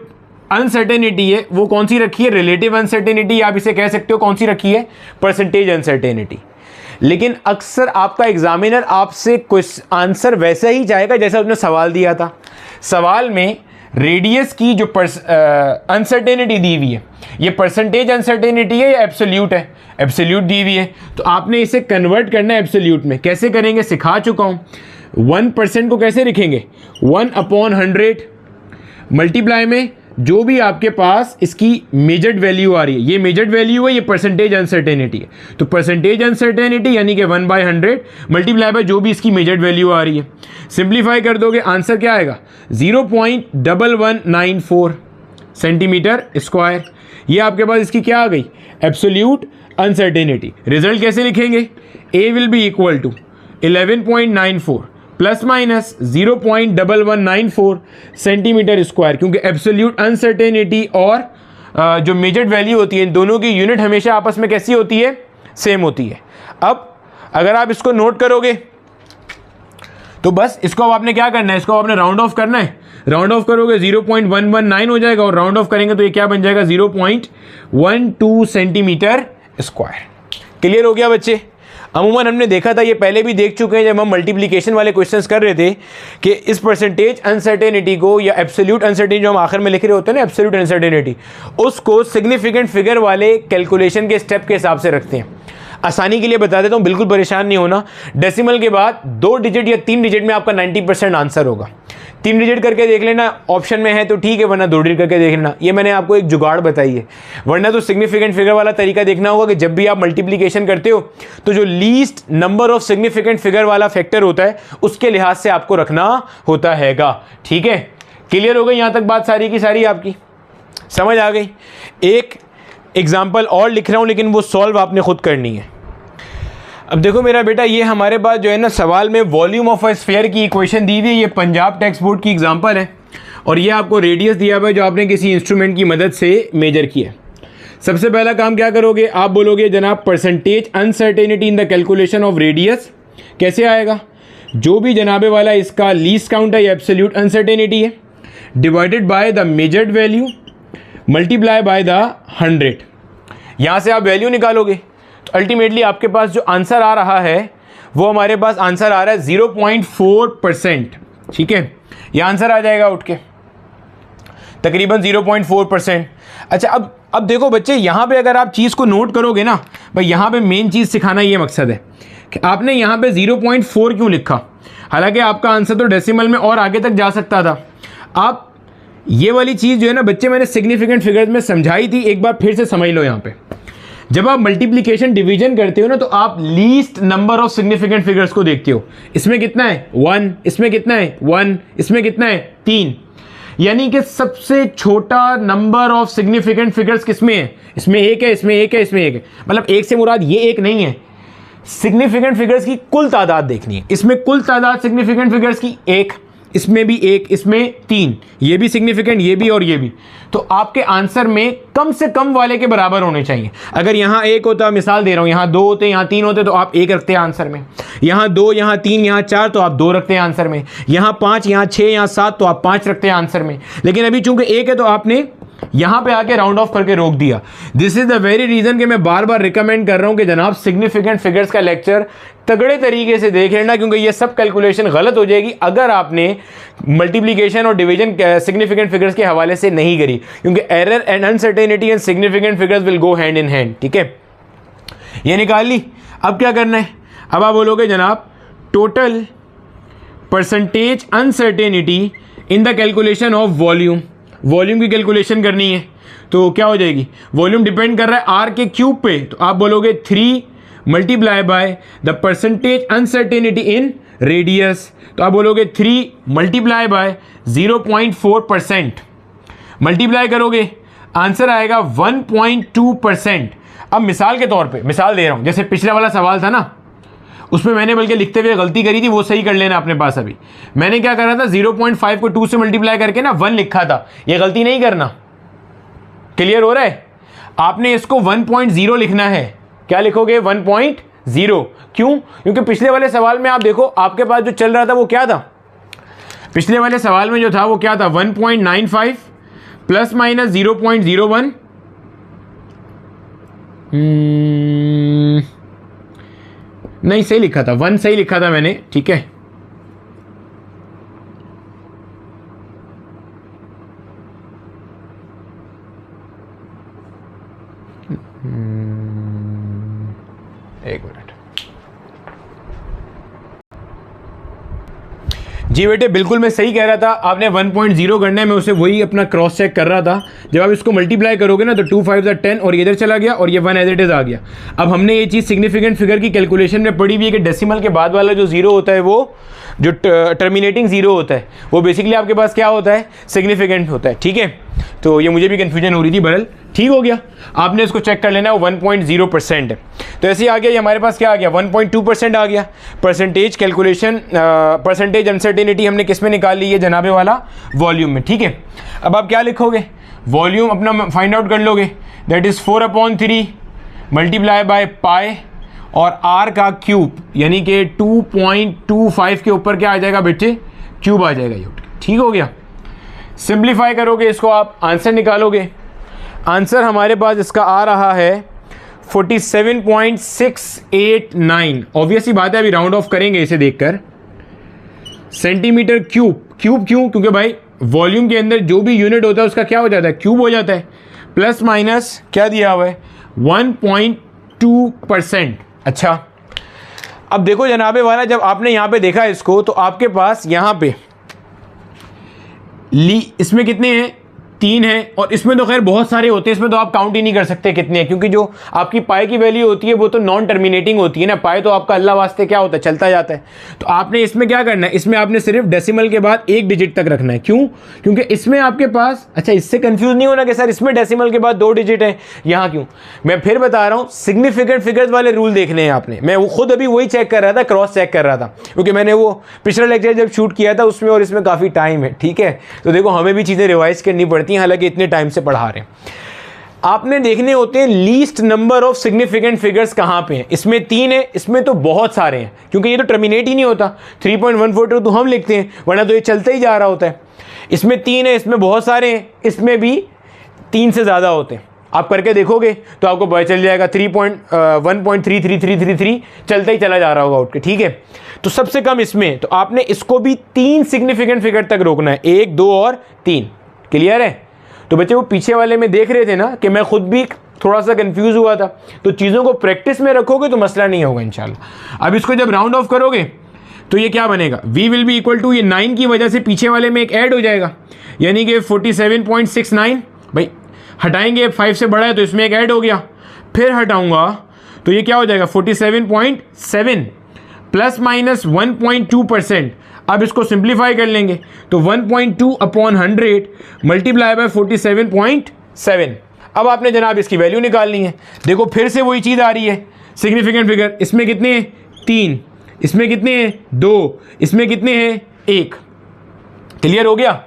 अनसर्टेनिटी है वो कौन सी रखी है, रिलेटिव अनसर्टेनिटी आप इसे कह सकते हो। कौन सी रखी है, परसेंटेज अनसर्टेनिटी। लेकिन अक्सर आपका एग्जामिनर आपसे कुछ आंसर वैसा ही चाहेगा जैसा उसने सवाल दिया था। सवाल में रेडियस की जो अनसर्टेनिटी दी हुई है ये परसेंटेज अनसर्टेनिटी है या एब्सोल्यूट है, एब्सोल्यूट दी हुई है। तो आपने इसे कन्वर्ट करना है एब्सोल्यूट में। कैसे करेंगे सिखा चुका हूँ। 1% को कैसे लिखेंगे 1/100 मल्टीप्लाई में जो भी आपके पास इसकी मेजर्ड वैल्यू आ रही है, ये मेजर्ड वैल्यू है, ये परसेंटेज अनसर्टेनिटी है। तो परसेंटेज अनसर्टेनिटी यानी कि 1/100 मल्टीप्लाई बाय जो भी इसकी मेजर्ड वैल्यू आ रही है। सिंप्लीफाई कर दोगे आंसर क्या आएगा 0.1194 सेंटीमीटर स्क्वायर। ये आपके पास इसकी क्या आ गई एब्सोल्यूट अनसर्टेनिटी। रिजल्ट कैसे लिखेंगे, A will be equal to 11.94 plus minus 0.1194 centimetre square, क्योंकि एब्सोल्यूट अनसर्टेनिटी और जो मेजर्ड वैल्यू होती है इन दोनों की यूनिट हमेशा आपस में कैसी होती है, सेम होती है। अब अगर आप इसको नोट करोगे तो बस इसको अब आपने क्या करना है, इसको आपने राउंड ऑफ करना है। राउंड ऑफ करोगे 0.119 हो जाएगा और राउंड ऑफ करेंगे तो ये क्या बन जाएगा 0.12 सेंटीमीटर स्क्वायर। क्लियर हो गया बच्चे। अमूमन हमने देखा था, ये पहले भी देख चुके हैं जब हम मल्टीप्लिकेशन वाले क्वेश्चंस कर रहे थे, कि इस परसेंटेज अनसर्टेनिटी को या एब्सोल्यूट अनसर्टेनिटी जो हम आखिर में लिख रहे होते हैं ना एब्सोल्यूट अनसर्टेनिटी, उसको सिग्निफिकेंट फिगर वाले कैलकुलेशन के स्टेप के हिसाब से रखते हैं। आसानी के लिए बता देता हूँ, बिल्कुल परेशान नहीं होना। डेसिमल के बाद 2 डिजिट या 3 डिजिट में आपका 90% आंसर होगा। 3 डिजिट करके देख लेना, ऑप्शन में है तो ठीक है, वरना 2 डिजिट करके देख लेना। ये मैंने आपको एक जुगाड़ बताई है, वरना तो सिग्निफिकेंट फिगर वाला तरीका देखना होगा कि जब भी आप मल्टीप्लिकेशन करते हो तो जो least number of significant figure वाला फैक्टर होता है उसके लिहाज से आपको रखना होता हैगा। ठीक है, क्लियर हो गई यहाँ तक बात सारी की सारी, आपकी समझ आ गई। एक एग्जाम्पल और लिख रहा हूँ, लेकिन वो सॉल्व आपने खुद करनी है। अब देखो मेरा बेटा, ये हमारे पास जो है ना सवाल में वॉल्यूम ऑफ अ स्फीयर की इक्वेशन दी हुई है। ये पंजाब टेक्स्ट बोर्ड की एग्जांपल है और ये आपको रेडियस दिया हुआ है जो आपने किसी इंस्ट्रूमेंट की मदद से मेजर किया है। सबसे पहला काम क्या करोगे, आप बोलोगे जनाब percentage uncertainty in the calculation of radius. कैसे आएगा, जो भी जनाबे वाला इसका लीस्ट काउंट है या एब्सोल्यूट अनसर्टेनिटी है, divided by the measured value multiply by the 100। यहाँ से आप वैल्यू निकालोगे तो अल्टीमेटली आपके पास जो आंसर आ रहा है वो हमारे पास आंसर आ रहा है 0.4%। ठीक है, ये आंसर आ जाएगा उठ के तकरीबन 0.4%। अच्छा, अब देखो बच्चे, यहाँ पे अगर आप चीज़ को नोट करोगे ना भाई, यहाँ पे मेन चीज़ सिखाना ये मकसद है कि आपने यहाँ पे 0.4 क्यों लिखा। हालांकि आपका आंसर तो डेसिमल में और आगे तक जा सकता था। आप ये वाली चीज़ जो है ना बच्चे, मैंने सिग्निफिकेंट फिगर्स में समझाई थी, एक बार फिर से समझ लो। यहाँ पे जब आप मल्टीप्लिकेशन डिवीजन करते हो ना तो आप least number of significant figures को देखते हो। इसमें कितना है 1, इसमें कितना है 1, इसमें कितना है 3, यानी कि सबसे छोटा नंबर ऑफ सिग्निफिकेंट फिगर्स किसमें है, इसमें 1 है, इसमें 1 है, इसमें 1 है। मतलब 1 से मुराद ये 1 नहीं है, सिग्निफिकेंट फिगर्स की कुल तादाद देखनी है। इसमें कुल तादाद सिग्निफिकेंट फिगर्स की 1, इसमें भी 1, इसमें 3, ये भी सिग्निफिकेंट, ये भी और ये भी। तो आपके आंसर में कम से कम वाले के बराबर होने चाहिए। अगर यहाँ 1 होता, मिसाल दे रहा हूँ, यहाँ 2 होते, यहाँ 3 होते तो आप 1 रखते हैं आंसर में। यहाँ 2, यहाँ 3, यहाँ 4 तो आप 2 रखते हैं आंसर में। यहाँ 5, यहाँ 6, यहाँ 7 तो आप 5 रखते हैं आंसर में। लेकिन अभी चूंकि 1 है तो आपने यहाँ पे आके राउंड ऑफ करके रोक दिया। This is the very reason कि मैं बार बार रिकमेंड कर रहा हूँ कि जनाब सिग्निफिकेंट फिगर्स का लेक्चर तगड़े तरीके से देख लेना, क्योंकि ये सब कैलकुलेशन गलत हो जाएगी अगर आपने मल्टीप्लिकेशन और डिवीजन सिग्निफिकेंट फिगर्स के हवाले से नहीं करी, क्योंकि error and uncertainty and significant figures will go hand in hand. ठीक है, ये निकाल ली। अब क्या करना है, अब आप बोलोगे जनाब total percentage uncertainty in the calculation of volume. Volume की कैलकुलेशन करनी है तो क्या हो जाएगी, वॉल्यूम डिपेंड कर रहा है आर के क्यूब पे, तो आप बोलोगे 3 multiply by the percentage uncertainty in radius. तो आप बोलोगे 3 मल्टीप्लाई बाय 0.4%। मल्टीप्लाई करोगे आंसर आएगा 1.2%। अब मिसाल के तौर पे मिसाल दे रहा हूँ, जैसे पिछला वाला सवाल था ना, उसमें मैंने बल्कि लिखते हुए गलती करी थी, वो सही कर लेना अपने पास। अभी मैंने क्या करा था, 0.5 को 2 से मल्टीप्लाई करके ना 1 लिखा था। ये गलती नहीं करना, क्लियर हो रहा है। आपने इसको 1.0 लिखना है। क्या लिखोगे 1.0। क्यों, क्योंकि पिछले वाले सवाल में आप देखो आपके पास जो चल रहा था वो क्या था, पिछले वाले सवाल में जो था वो क्या था 1.95 प्लस माइनस 0.01 नहीं सही लिखा था, 1 सही लिखा था मैंने। ठीक है, एक मिनट जी बेटे, बिल्कुल मैं सही कह रहा था। आपने 1.0 करना है, मैं उसे वही अपना क्रॉस चेक कर रहा था। जब आप इसको मल्टीप्लाई करोगे ना तो 2 5 10 और ये इधर चला गया और ये 1 एज इट इज आ गया। अब हमने ये चीज़ सिग्निफिकेंट फिगर की कैलकुलेशन में पढ़ी हुई है कि डेसिमल के बाद वाला जो 0 होता है, वो जो टर्मिनेटिंग 0 होता है, वो बेसिकली आपके पास क्या होता है, सिग्निफिकेंट होता है। ठीक है, तो ये मुझे भी कन्फ्यूजन हो रही थी, बहरहाल ठीक हो गया। आपने इसको चेक कर लेना है, वो 1.0% है। तो ऐसे ही आ गया, ये हमारे पास क्या आ गया 1.2% आ गया। परसेंटेज कैलकुलेशन, परसेंटेज अनसर्टेनिटी हमने किस में निकाल ली है, जनाबे वाला वॉल्यूम में। ठीक है, अब आप क्या लिखोगे, वॉल्यूम अपना फाइंड आउट कर लोगे, that is 4/3 multiply by pi और आर का क्यूब, यानी कि 2.25 के ऊपर क्या आ जाएगा बेटे, क्यूब आ जाएगा ये। ठीक हो गया, सिंप्लीफाई करोगे इसको, आप आंसर निकालोगे। आंसर हमारे पास इसका आ रहा है 47.689। ऑब्वियसली बात है, अभी राउंड ऑफ करेंगे इसे देखकर। सेंटीमीटर क्यूब, क्यूब क्यों, क्योंकि भाई वॉल्यूम के अंदर जो भी यूनिट होता है उसका क्या हो जाता है, क्यूब हो जाता है। प्लस माइनस क्या दिया हुआ है 1.2%। अच्छा, अब देखो जनाबे वाला, जब आपने यहाँ पे देखा इसको तो आपके पास यहाँ पे इसमें कितने हैं, 3 है, और इसमें तो खैर बहुत सारे होते हैं, इसमें तो आप काउंट ही नहीं कर सकते कितने हैं, क्योंकि जो आपकी पाई की वैल्यू होती है वो तो नॉन टर्मिनेटिंग होती है ना। पाई तो आपका अल्लाह वास्ते क्या होता है, चलता जाता है। तो आपने इसमें क्या करना है, इसमें आपने सिर्फ डेसिमल के बाद 1 डिजिट तक रखना है। क्यों? क्योंकि इसमें आपके पास, अच्छा इससे कंफ्यूज नहीं होना कि सर इसमें डेसिमल के बाद 2 डिजिट है, यहाँ क्यों? मैं फिर बता रहा हूँ, सिग्निफिकेंट फिगर्स वाले रूल देखने हैं आपने। मैं वो खुद अभी वही चेक कर रहा था, क्रॉस चेक कर रहा था, क्योंकि मैंने वो पिछला लेक्चर जब शूट किया था उसमें और इसमें काफ़ी टाइम है, ठीक है। तो देखो हमें भी चीज़ें रिवाइज करनी पड़ती हैं, हालांकि इतने टाइम से पढ़ा रहे हैं। आपने देखने होते हैं least number of significant figures कहां पे हैं। इसमें 3 है, इसमें तो बहुत सारे हैं, क्योंकि ये तो टर्मिनेट ही नहीं होता। 3.142 तो हम लिखते हैं, वरना तो ये चलता ही जा रहा होता है। इसमें 3 है, इसमें बहुत सारे हैं, इसमें भी 3 से ज़्यादा होते हैं। आप करके देखोगे तो आपको पता चल जाएगा 1.33333 चलता ही चला जा रहा होगा उठ के, ठीक है। तो सबसे कम इसमें, तो आपने इसको भी 3 सिग्निफिकेंट फिगर तक रोकना है, 1, 2 और 3। क्लियर है? तो बच्चे वो पीछे वाले में देख रहे थे ना कि मैं खुद भी थोड़ा सा कंफ्यूज हुआ था। तो चीज़ों को प्रैक्टिस में रखोगे तो मसला नहीं होगा इंशाल्लाह। अब इसको जब राउंड ऑफ करोगे तो ये क्या बनेगा, v will be equal to, ये 9 की वजह से पीछे वाले में एक ऐड हो जाएगा, यानी कि 47.69। भाई हटाएंगे, 5 से बड़ा है तो इसमें एक ऐड हो गया, फिर हटाऊंगा तो ये क्या हो जाएगा 47.7 प्लस माइनस 1.2%। अब इसको सिंप्लीफाई कर लेंगे तो 1.2 अपॉन 100 मल्टीप्लाई बाय 47.7। अब आपने जनाब इसकी वैल्यू निकालनी है। देखो फिर से वही चीज़ आ रही है, सिग्निफिकेंट फिगर। इसमें कितने हैं 3, इसमें कितने हैं 2, इसमें कितने हैं 1। क्लियर हो गया?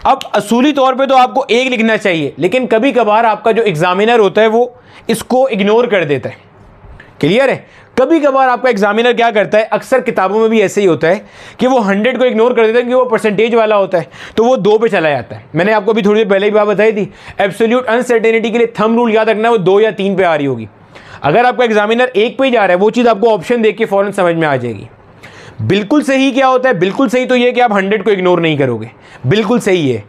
अब असूली तौर पे तो आपको 1 लिखना चाहिए, लेकिन कभी कभार आपका जो एग्जामिनर होता है वो इसको इग्नोर कर देता है। क्लियर है? कभी कभार आपका एग्जामिनर क्या करता है, अक्सर किताबों में भी ऐसे ही होता है कि वो 100 को इग्नोर कर देता है क्योंकि वो परसेंटेज वाला होता है, तो वो 2 पे चला जाता है। मैंने आपको अभी थोड़ी देर पहले ही बात बताई थी, एब्सोल्यूट अनसर्टेनिटी के लिए थंब रूल याद रखना, वो 2 या 3 पे आ रही होगी। अगर आपका एग्जामिनर 1 पे ही जा रहा है, वो चीज़ आपको ऑप्शन देख के फौरन समझ में आ जाएगी। बिल्कुल सही क्या होता है, बिल्कुल सही तो ये कि आप 100 को इग्नोर नहीं करोगे, बिल्कुल सही है,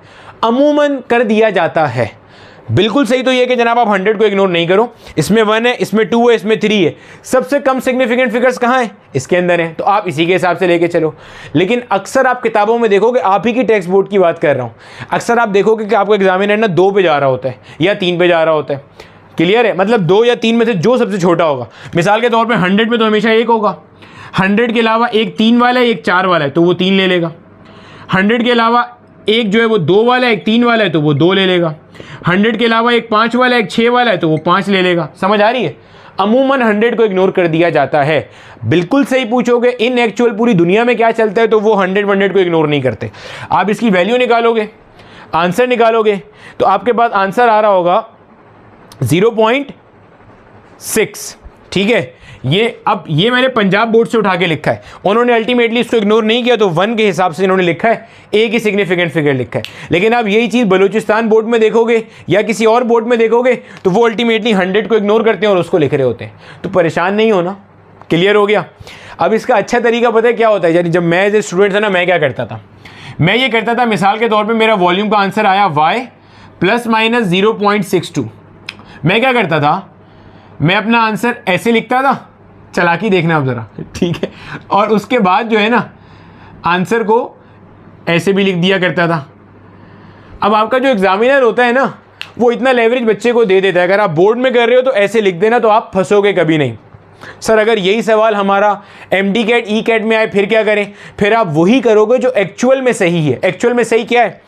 अमूमन कर दिया जाता है। बिल्कुल सही तो ये कि जनाब आप 100 को इग्नोर नहीं करो। इसमें 1 है, इसमें 2 है, इसमें 3 है। सबसे कम सिग्निफिकेंट फिगर्स कहाँ हैं, इसके अंदर हैं, तो आप इसी के हिसाब से लेके चलो। लेकिन अक्सर आप किताबों में देखोगे, आप ही की टेक्स्ट बोर्ड की बात कर रहा हूँ, अक्सर आप देखोगे कि आपका एग्जामिनर ना 2 पे जा रहा होता है या 3 पे जा रहा होता है। क्लियर है? मतलब 2 या 3 में से जो सबसे छोटा होगा। मिसाल के तौर पर 100 में तो हमेशा 1 होगा, 100 के अलावा एक 3 वाला है, एक 4 वाला है, तो वो 3 ले लेगा। 100 के अलावा एक जो है वो 2 वाला है, एक 3 वाला है, तो वो 2 ले लेगा। 100 के अलावा एक 5 वाला है, एक 6 वाला है, तो वो 5 ले लेगा। समझ आ रही है? अमूमन 100 को इग्नोर कर दिया जाता है। बिल्कुल सही पूछोगे इन एक्चुअल पूरी दुनिया में क्या चलता है, तो वो 100 को इग्नोर नहीं करते। आप इसकी वैल्यू निकालोगे, आंसर निकालोगे, तो आपके पास आंसर आ रहा होगा 0.6। ठीक है? अब ये मैंने पंजाब बोर्ड से उठा के लिखा है, उन्होंने अल्टीमेटली इसको इग्नोर नहीं किया, तो 1 के हिसाब से इन्होंने लिखा है, एक ही सिग्निफिकेंट फिगर लिखा है। लेकिन आप यही चीज़ बलूचिस्तान बोर्ड में देखोगे या किसी और बोर्ड में देखोगे, तो वो अल्टीमेटली 100 को इग्नोर करते हैं और उसको लिख रहे होते हैं। तो परेशान नहीं होना। क्लियर हो गया? अब इसका अच्छा तरीका पता है क्या होता है, यानी जब मैं एज ए स्टूडेंट था ना, मैं क्या करता था, मैं ये करता था, मिसाल के तौर पर मेरा वॉल्यूम का आंसर आया y प्लस माइनस 0.62। मैं क्या करता था, मैं अपना आंसर ऐसे लिखता था, चालाकी देखना आप ज़रा, ठीक है, और उसके बाद जो है ना आंसर को ऐसे भी लिख दिया करता था। अब आपका जो एग्जामिनर होता है ना, वो इतना लेवरेज बच्चे को दे देता है, अगर आप बोर्ड में कर रहे हो तो ऐसे लिख देना, तो आप फंसोगे कभी नहीं। सर अगर यही सवाल हमारा MD कैट ई कैट में आए फिर क्या करें? फिर आप वही करोगे जो एक्चुअल में सही है। एक्चुअल में सही क्या है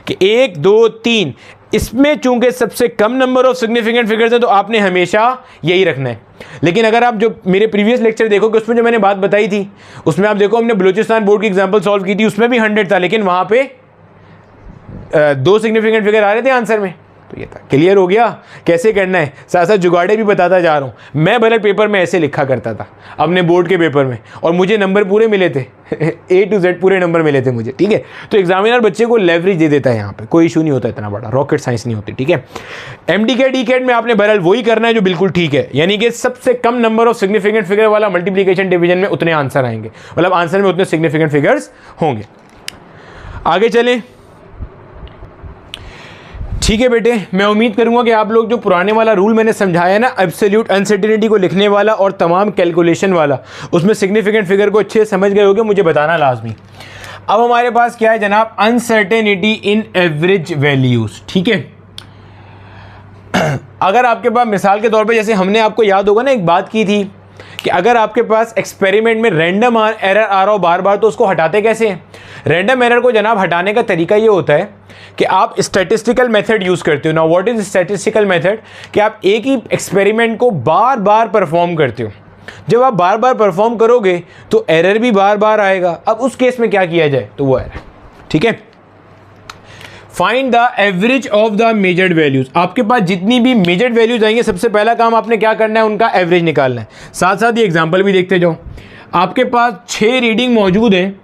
कि 1, 2, 3, इसमें चूंकि सबसे कम नंबर ऑफ सिग्निफिकेंट फिगर्स है, तो आपने हमेशा यही रखना है। लेकिन अगर आप जो मेरे प्रीवियस लेक्चर देखोगे, उसमें जो मैंने बात बताई थी, उसमें आप देखो हमने बलूचिस्तान बोर्ड की एग्जांपल सॉल्व की थी, उसमें भी 100 था, लेकिन वहां पे 2 सिग्निफिकेंट फिगर आ रहे थे आंसर में। तो ये था। क्लियर हो गया कैसे करना है? साथ साथ जुगाड़े भी बताता जा रहा हूँ। मैं भले पेपर में ऐसे लिखा करता था अपने बोर्ड के पेपर में, और मुझे नंबर पूरे मिले थे A to Z पूरे नंबर मिले थे मुझे। ठीक है? तो एग्जामिनर बच्चे को लेवरेज दे देता है, यहाँ पे कोई इशू नहीं होता इतना बड़ा, रॉकेट साइंस नहीं होती। ठीक है? MD कैट ई कैट में आपने बहरहाल वही करना है जो बिल्कुल ठीक है, यानी कि सबसे कम नंबर ऑफ सिग्निफिकेंट फिगर वाला मल्टीप्लीकेशन डिवीजन में उतने आंसर आएंगे, मतलब आंसर में उतने सिग्निफिकेंट फिगर्स होंगे। आगे चलें। ठीक है बेटे, मैं उम्मीद करूंगा कि आप लोग जो पुराने वाला रूल मैंने समझाया ना, एब्सोल्यूट अनसर्टेनिटी को लिखने वाला और तमाम कैलकुलेशन वाला, उसमें सिग्निफिकेंट फिगर को अच्छे से समझ गए होगे, मुझे बताना लाजमी। अब हमारे पास क्या है जनाब, अनसर्टेनिटी इन एवरेज वैल्यूज। ठीक है, अगर आपके पास मिसाल के तौर पे, जैसे हमने आपको याद होगा ना एक बात की थी कि अगर आपके पास एक्सपेरिमेंट में रैंडम एरर आ रहा हो बार बार, तो उसको हटाते कैसे हैं। रैंडम एरर को जनाब हटाने का तरीका ये होता है कि आप स्टैटिस्टिकल मेथड यूज़ करते हो ना। व्हाट इज स्टैटिस्टिकल मेथड, कि आप एक ही एक्सपेरिमेंट को बार बार परफॉर्म करते हो। जब आप बार बार परफॉर्म करोगे तो एरर भी बार बार आएगा। अब उस केस में क्या किया जाए, तो वो एरर। ठीक है, find the average of the measured values. आपके पास जितनी भी मेजर्ड वैल्यूज आएंगे, सबसे पहला काम आपने क्या करना है, उनका एवरेज निकालना है। साथ साथ ये एग्जांपल भी देखते जाओ। आपके पास 6 रीडिंग मौजूद है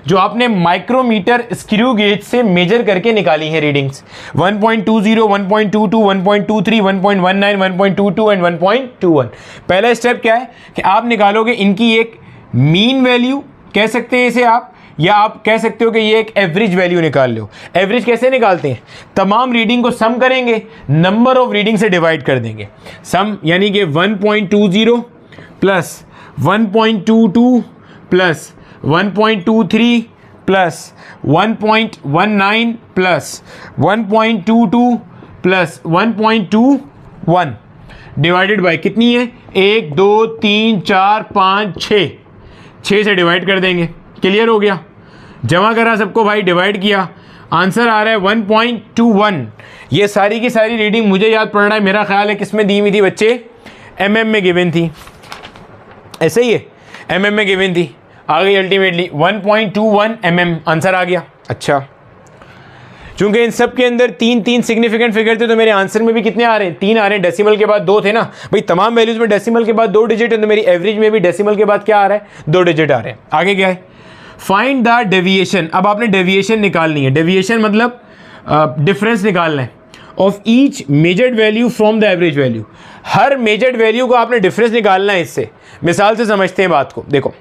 जो आपने माइक्रोमीटर स्क्रू गेज से मेजर करके निकाली है रीडिंग्स, 1.20, 1.22, 1.23, 1.19, 1.22 एंड 1.21। पहला स्टेप क्या है कि आप निकालोगे इनकी एक मीन वैल्यू, कह सकते हैं इसे आप, या आप कह सकते हो कि ये एक एवरेज वैल्यू निकाल लो। एवरेज कैसे निकालते हैं, तमाम रीडिंग को सम करेंगे, नंबर ऑफ रीडिंग से डिवाइड कर देंगे। सम यानी कि 1.20 plus 1.22 plus 1.23 plus 1.19 plus 1.22 plus 1.21 divided by कितनी है, 1 2 3 4 5 6, 6 से डिवाइड कर देंगे। क्लियर हो गया, जमा करा सबको भाई, डिवाइड किया, आंसर आ रहा है 1.21। ये सारी की सारी रीडिंग मुझे याद पड़ रहा है, मेरा ख्याल है किसमें दी हुई थी बच्चे, एमएम में गिवन थी, ऐसे ही है, एमएम में गिवन थी, आ गई अल्टीमेटली 1.21 mm आंसर आ गया। अच्छा, चूंकि इन सब के अंदर 3 सिग्निफिकेंट फिगर थे, तो मेरे आंसर में भी कितने आ रहे हैं, 3 आ रहे हैं। डेसिमल के बाद 2 थे ना भाई, तमाम वैल्यूज में डेसिमल के बाद 2 डिजिट है, तो मेरी एवरेज में भी डेसिमल के बाद क्या आ रहा है, 2 डिजिट आ रहे हैं। आगे क्या है, फाइंड द डेविएशन। अब आपने डेविएशन निकालनी है। डेविएशन मतलब डिफरेंस निकालना है of each measured value from the average value. Her measured value को आपने डिफरेंस निकालना है इससे। मिसाल से समझते हैं बात को, देखो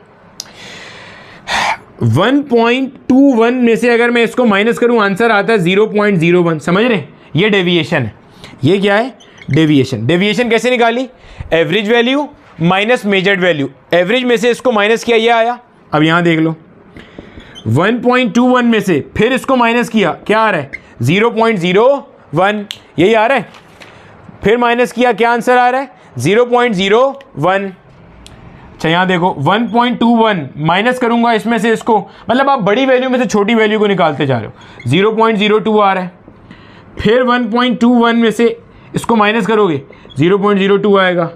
1.21 में से अगर मैं इसको माइनस करूं, आंसर आता है 0.01। समझ रहे हैं, ये डेविएशन है। ये क्या है, डेविएशन। डेविएशन कैसे निकाली, average value minus measured value, average में से इसको माइनस किया, ये आया। अब यहां देख लो 1.21 में से फिर इसको माइनस किया, क्या आ रहा है, 0.01, यही आ रहा है। फिर माइनस किया, क्या आंसर आ रहा है, 0.01। अच्छा यहाँ देखो 1.21 माइनस करूंगा इसमें से इसको, मतलब आप बड़ी वैल्यू में से छोटी वैल्यू को निकालते जा रहे हो, 0.02 आ रहा है। फिर 1.21 में से इसको माइनस करोगे, 0.02 आएगा।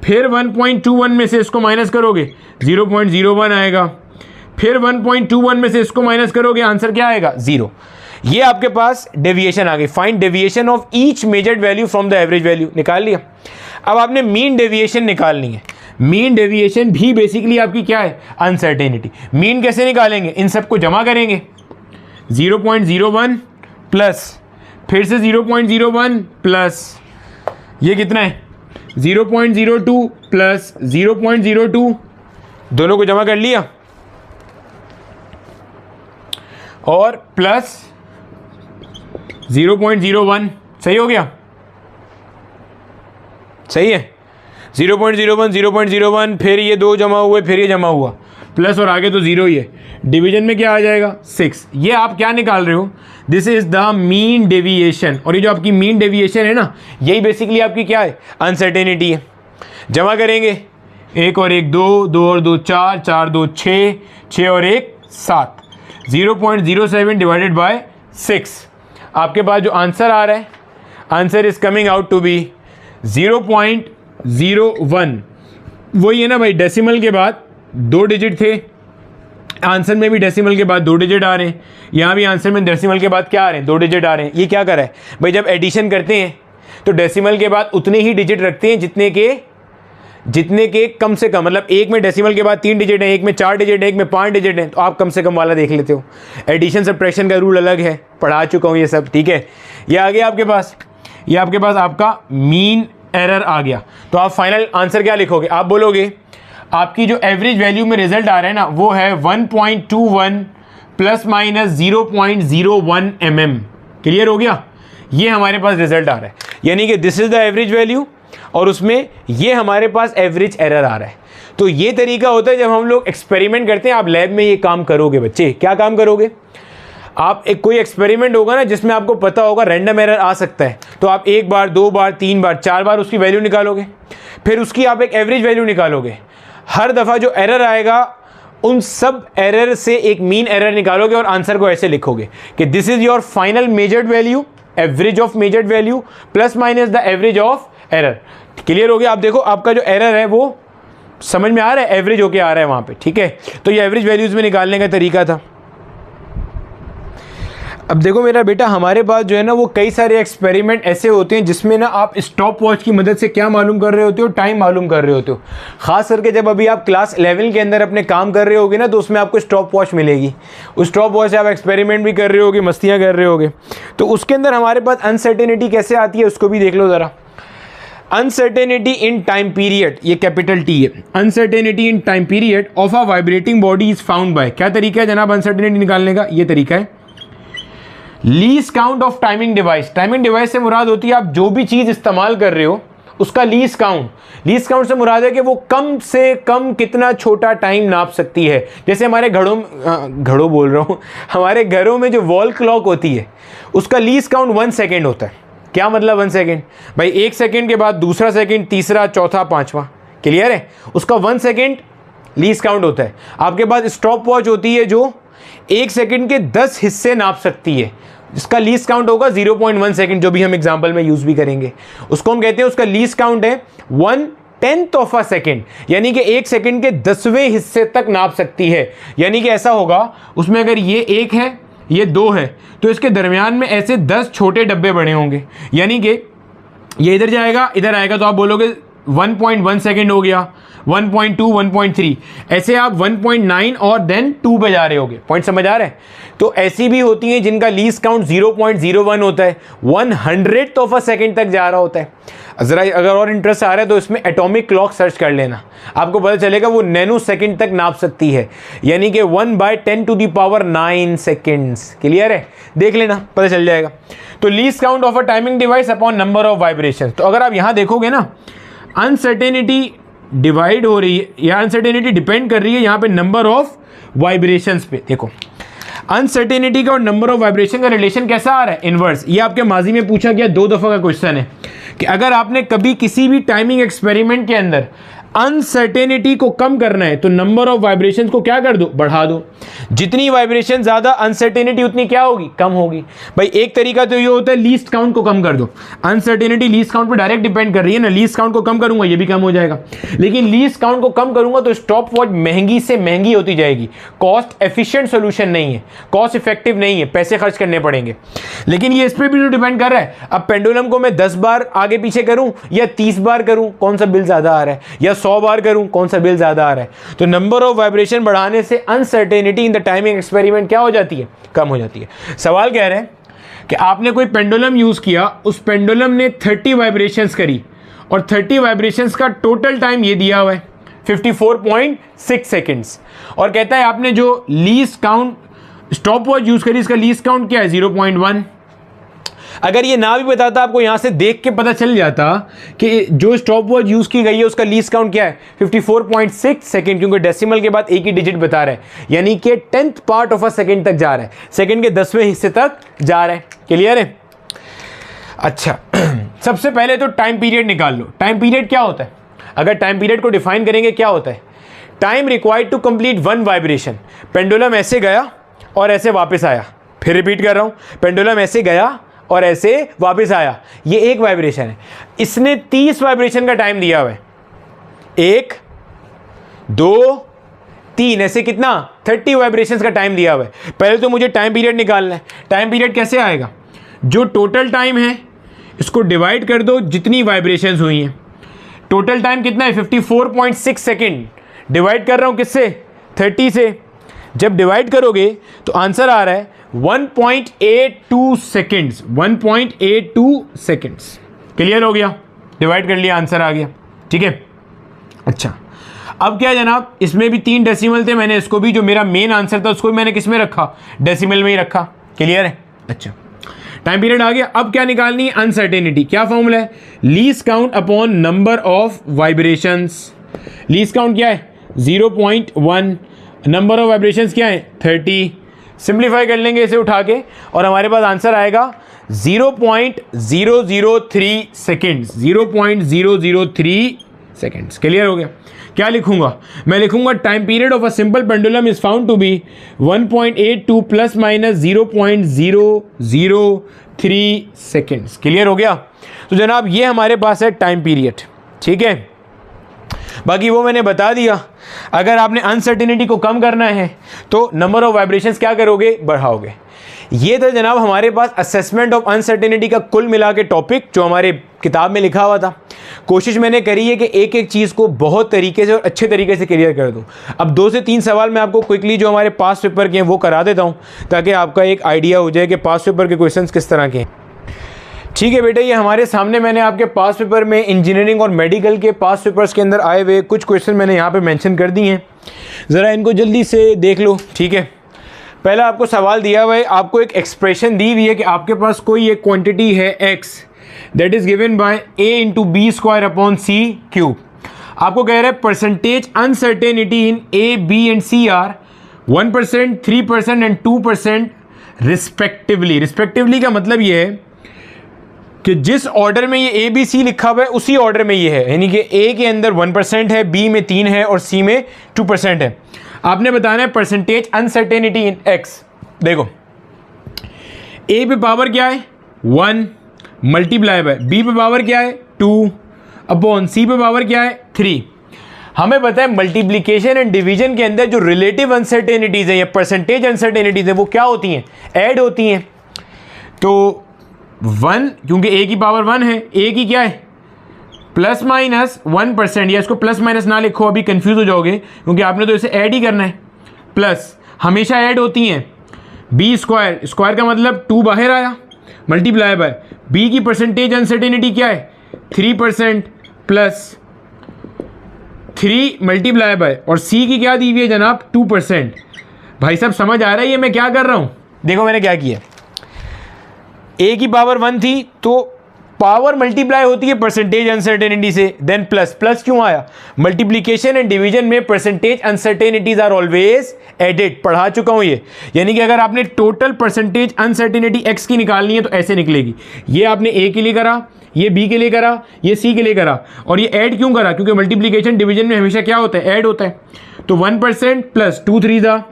फिर 1.21 में से इसको माइनस करोगे, 0.01 आएगा। फिर 1.21 में से इसको माइनस करोगे, आंसर क्या आएगा, 0। ये आपके पास डेविएशन आ गई। Find deviation of each measured value from the average value, निकाल लिया। अब आपने मीन डेविएशन निकालनी है। मीन डेविएशन भी बेसिकली आपकी क्या है, अनसर्टेनिटी। मीन कैसे निकालेंगे, इन सबको जमा करेंगे, 0.01 प्लस फिर से 0.01 प्लस ये कितना है, 0.02 प्लस 0.02, दोनों को जमा कर लिया, और प्लस 0.01। सही हो गया, सही है। 0.01 0.01, फिर ये 2 जमा हुए, फिर ये जमा हुआ, प्लस और आगे तो 0 ही है। डिवीजन में क्या आ जाएगा, 6। ये आप क्या निकाल रहे हो, this is the mean deviation. और ये जो आपकी मीन डेविएशन है ना, यही बेसिकली आपकी क्या है, अनसर्टेनिटी है। जमा करेंगे, 1 और 1 2, 2 और 2 4, 4 2 6, 6 और 1 7, 0.07 डिवाइडेड बाय 6। आपके पास जो आंसर आ रहा है, answer is coming out to be 0.01। वही है ना भाई, डेसिमल के बाद 2 डिजिट थे, आंसर में भी डेसिमल के बाद 2 डिजिट आ रहे हैं, यहाँ भी आंसर में डेसिमल के बाद क्या आ रहे हैं, 2 डिजिट आ रहे हैं। ये क्या कर रहा है भाई, जब एडिशन करते हैं तो डेसिमल के बाद उतने ही डिजिट रखते हैं जितने के कम से कम, मतलब एक में डेसिमल के बाद 3 डिजिट है, एक में 4 डिजिट है, एक में 5 डिजिट है, तो आप कम से कम वाला देख लेते हो। एडिशन सब्ट्रैक्शन का रूल अलग है, पढ़ा चुका हूँ ये सब, ठीक है। ये आ गया आपके पास, ये आपके पास आपका मीन एरर आ गया। तो आप फाइनल आंसर क्या लिखोगे, आप बोलोगे आपकी जो एवरेज वैल्यू में रिजल्ट आ रहा है ना, वो है 1.21 प्लस माइनस 0.01 mm। क्लियर हो गया, ये हमारे पास रिजल्ट आ रहा है, यानी कि this is the average value और उसमें ये हमारे पास एवरेज एरर आ रहा है। तो ये तरीका होता है जब हम लोग एक्सपेरिमेंट करते हैं। आप लैब में ये काम करोगे बच्चे, क्या काम करोगे, आप एक कोई एक्सपेरिमेंट होगा ना जिसमें आपको पता होगा रैंडम एरर आ सकता है, तो आप 1 बार 2 बार 3 बार 4 बार उसकी वैल्यू निकालोगे, फिर उसकी आप एक एवरेज वैल्यू निकालोगे। हर दफ़ा जो एरर आएगा उन सब एरर से एक मीन एरर निकालोगे और आंसर को ऐसे लिखोगे कि this is your final measured value, average of measured value plus minus the average of error. Clear हो गया? आप देखो आपका जो एरर है वो समझ में आ रहा है, एवरेज होके आ रहा है वहाँ पे, ठीक है। तो ये एवरेज वैल्यूज में निकालने का तरीका था। अब देखो मेरा बेटा, हमारे पास जो है ना वो कई सारे एक्सपेरिमेंट ऐसे होते हैं जिसमें ना आप स्टॉप वॉच की मदद से क्या मालूम कर रहे होते हो, टाइम मालूम कर रहे होते हो। खास करके जब अभी आप क्लास 11 के अंदर अपने काम कर रहे होगे ना, तो उसमें आपको स्टॉप वॉच मिलेगी। उस स्टॉप वॉच से आप एक्सपेरिमेंट भी कर रहे होगे, मस्तियाँ कर रहे होगे। तो उसके अंदर हमारे पास अनसर्टेनिटी कैसे आती है उसको भी देख लो ज़रा। अनसर्टेनिटी इन टाइम पीरियड, ये कैपिटल टी है। Uncertainty in time period of a vibrating body is found by, क्या तरीका है जनाब अनसर्टेनिटी निकालने का? ये तरीका है least count of timing device. Timing device से मुराद होती है आप जो भी चीज़ इस्तेमाल कर रहे हो उसका लीस्ट काउंट। लीस्ट काउंट से मुराद है कि वो कम से कम कितना छोटा टाइम नाप सकती है। जैसे हमारे घड़ों बोल रहा हूँ, हमारे घरों में जो वॉल क्लॉक होती है उसका लीस्ट काउंट 1 सेकेंड होता है। क्या मतलब 1 सेकेंड? भाई 1 सेकेंड के बाद दूसरा सेकेंड, तीसरा, चौथा, पांचवा। क्लियर है? उसका 1 सेकेंड लीस्ट काउंट होता है। आपके पास स्टॉप वॉच होती है जो 1 सेकेंड के 10 हिस्से नाप सकती है, इसका लीस्ट काउंट होगा 0.1 सेकेंड, जो भी हम एग्जाम्पल में यूज भी करेंगे। उसको हम कहते हैं, उसका लीस्ट काउंट है 1/10 ऑफ अ सेकेंड, यानी कि 1 सेकेंड के 10वें हिस्से तक नाप सकती है। यानी कि ऐसा होगा उसमें अगर ये 1 है ये 2 है तो इसके दरमियान में ऐसे 10 छोटे डब्बे बने होंगे, यानी कि ये इधर जाएगा इधर आएगा तो आप बोलोगे 1.1 सेकेंड हो गया, 1.2, 1.3, ऐसे आप 1.9 और देन 2 पे जा रहे होगे। पॉइंट समझ आ रहा है? तो ऐसी भी होती हैं जिनका लीस्ट काउंट 0.01 होता है, 100th ऑफ अ सेकेंड तक जा रहा होता है। ज़रा अगर और इंटरेस्ट आ रहा है तो इसमें एटॉमिक क्लॉक सर्च कर लेना, आपको पता चलेगा वो नैनो सेकेंड तक नाप सकती है, यानी कि 1/10⁹ सेकेंड्स। क्लियर है? देख लेना, पता चल जाएगा। तो least count of a timing device upon number of vibration. तो अगर आप यहाँ देखोगे ना, अनसर्टेनिटी डिवाइड हो रही है या अनसर्टेनिटी डिपेंड कर रही है यहाँ पे नंबर ऑफ वाइब्रेशंस पे। देखो अनसर्टेनिटी का और नंबर ऑफ वाइब्रेशन का रिलेशन कैसा आ रहा है? इनवर्स। ये आपके माजी में पूछा गया 2 दफ़ा का क्वेश्चन है कि अगर आपने कभी किसी भी टाइमिंग एक्सपेरिमेंट के अंदर अनसर्टेनिटी को कम करना है तो नंबर ऑफ वाइब्रेशंस को क्या कर दो? बढ़ा दो। जितनी वाइब्रेशन ज़्यादा अनसर्टेनिटी उतनी क्या होगी? कम होगी। भाई एक तरीका तो ये होता है लीस्ट काउंट को कम कर दो। अनसर्टेनिटी लीस्ट काउंट पे डायरेक्ट डिपेंड कर रही है ना, लीस्ट काउंट को कम करूंगा ये भी कम हो जाएगा। लेकिन लीस्ट काउंट को कम करूंगा तो स्टॉप वॉच महंगी से महंगी होती जाएगी। कॉस्ट एफिशिएंट सोल्यूशन नहीं है, कॉस्ट इफेक्टिव नहीं है, पैसे खर्च करने पड़ेंगे। लेकिन ये इस पर भी तो डिपेंड कर रहा है, अब पेंडुलम को मैं 10 बार आगे पीछे करूं या 30 बार करूं, कौन सा बिल ज़्यादा आ रहा है, या 100 बार करूं, कौन सा बिल ज़्यादा आ रहा है। तो नंबर ऑफ वाइब्रेशन बढ़ाने से uncertainty in the timing experiment क्या हो जाती है? कम हो जाती है। सवाल कह रहे हैं कि आपने कोई पेंडुलम यूज़ किया, उस पेंडुलम ने 30 वाइब्रेशंस करी और 30 वाइब्रेशंस का टोटल टाइम ये दिया हुआ है 54.6 सेकेंड्स, और कहता है आपने जो least count stop watch use करी इसका लीस्ट काउंट क्या है? 0.1। अगर ये ना भी बताता, आपको यहाँ से देख के पता चल जाता कि जो स्टॉप वॉच यूज़ की गई है उसका लीस्ट काउंट क्या है? 54.6 सेकेंड, क्योंकि डेसिमल के बाद एक ही डिजिट बता रहा है, यानी कि 10th part of a second तक जा रहा है, सेकेंड के 10वें हिस्से तक जा रहा है। क्लियर है? अच्छा सबसे पहले तो टाइम पीरियड निकाल लो। टाइम पीरियड क्या होता है? अगर टाइम पीरियड को डिफाइन करेंगे क्या होता है? Time required to complete 1 vibration. Pendulum ऐसे गया और ऐसे वापस आया, फिर रिपीट कर रहा हूँ, पेंडुलम ऐसे गया और ऐसे वापस आया, ये एक वाइब्रेशन है। इसने 30 वाइब्रेशन का टाइम दिया हुआ है, 1 2 3, ऐसे कितना? 30 वाइब्रेशंस का टाइम दिया हुआ है। पहले तो मुझे टाइम पीरियड निकालना है। टाइम पीरियड कैसे आएगा? जो टोटल टाइम है इसको डिवाइड कर दो जितनी वाइब्रेशंस हुई हैं। टोटल टाइम कितना है? 54.6 सेकेंड। डिवाइड कर रहा हूँ किससे? 30 से। जब डिवाइड करोगे तो आंसर आ रहा है 1.82 सेकेंड्स। 1.82 सेकेंड्स। क्लियर हो गया? डिवाइड कर लिया, आंसर आ गया। ठीक है? अच्छा अब क्या है जनाब, इसमें भी 3 डेसिमल थे, मैंने इसको भी जो मेरा मेन आंसर था उसको भी मैंने किस में रखा? डेसिमल में ही रखा। क्लियर है? अच्छा टाइम पीरियड आ गया। अब क्या निकालनी है? अनसर्टेनिटी। क्या फॉर्मूला है? Least count upon number of vibrations. Least count क्या है? 0.1। नंबर ऑफ वाइब्रेशंस क्या है? 30। सिंप्लीफाई कर लेंगे इसे उठा के और हमारे पास आंसर आएगा 0.003 सेकेंड्स। 0.003 सेकेंड्स। क्लियर हो गया? क्या लिखूंगा? मैं लिखूंगा time period of a simple pendulum is found to be 1.82 plus minus 0.003 seconds. Clear हो गया? तो जनाब ये हमारे पास है टाइम पीरियड। ठीक है, बाकी वो मैंने बता दिया। अगर आपने अनसर्टेनिटी को कम करना है तो नंबर ऑफ वाइब्रेशंस क्या करोगे? बढ़ाओगे। ये था जनाब हमारे पास असेसमेंट ऑफ अनसर्टेनिटी का कुल मिला के टॉपिक जो हमारे किताब में लिखा हुआ था। कोशिश मैंने करी है कि एक एक चीज़ को बहुत तरीके से और अच्छे तरीके से क्लियर कर दूं। अब 2 से 3 सवाल मैं आपको क्विकली जो हमारे पास पेपर के हैं वो करा देता हूं ताकि आपका एक आइडिया हो जाए कि पास पेपर के क्वेश्चंस किस तरह के हैं। ठीक है बेटा, ये हमारे सामने मैंने आपके पास पेपर में इंजीनियरिंग और मेडिकल के पास पेपर्स के अंदर आए हुए कुछ क्वेश्चन मैंने यहाँ पे मेंशन कर दिए हैं, ज़रा इनको जल्दी से देख लो। ठीक है, पहला आपको सवाल दिया हुआ है, आपको एक एक्सप्रेशन दी हुई है कि आपके पास कोई एक क्वांटिटी है x that is given by a into B square upon C cube. आपको कह रहा है percentage uncertainty in a, b and c are 1%, 3% and 2% respectively. Respectively का मतलब ये है कि जिस ऑर्डर में ये a, b, c लिखा हुआ है उसी ऑर्डर में ये है, यानी कि a के अंदर 1% है, b में 3 है और c में 2% है। आपने बताना है परसेंटेज अनसर्टेनिटी इन x। देखो a पे पावर क्या है? 1 मल्टीप्लाई बाय b पे पावर क्या है? 2 अपॉन c पे पावर क्या है? 3। हमें पता है मल्टीप्लिकेशन एंड डिवीजन के अंदर जो रिलेटिव अनसर्टेनिटीज है या परसेंटेज अनसर्टेनिटीज है वो क्या होती हैं? ऐड होती हैं। तो 1 क्योंकि a की पावर 1 है, a की क्या है? प्लस माइनस 1%, या इसको प्लस माइनस ना लिखो, अभी कंफ्यूज हो जाओगे क्योंकि आपने तो इसे ऐड ही करना है। प्लस हमेशा ऐड होती हैं। बी स्क्वायर, स्क्वायर का मतलब 2 बाहर आया, मल्टीप्लाई बाय बी की परसेंटेज अनसर्टेनिटी क्या है? 3% प्लस 3 मल्टीप्लाई बाय और सी की क्या दी हुई है जनाब? 2%। भाई साहब समझ आ रहा है ये मैं क्या कर रहा हूँ? देखो मैंने क्या किया, ए की पावर 1 थी तो पावर मल्टीप्लाई होती है परसेंटेज अनसर्टेनिटी से, देन प्लस। प्लस क्यों आया? मल्टीप्लिकेशन एंड डिवीजन में percentage uncertainties are always added. पढ़ा चुका हूं ये, यानी कि अगर आपने टोटल परसेंटेज अनसर्टेनिटी एक्स की निकालनी है तो ऐसे निकलेगी। ये आपने ए के लिए करा, ये बी के लिए करा, ये सी के लिए करा, और ये ऐड क्यों करा? क्योंकि मल्टीप्लिकेशन डिवीजन में हमेशा क्या होता है? ऐड होता है। तो 1% प्लस 2 3 जा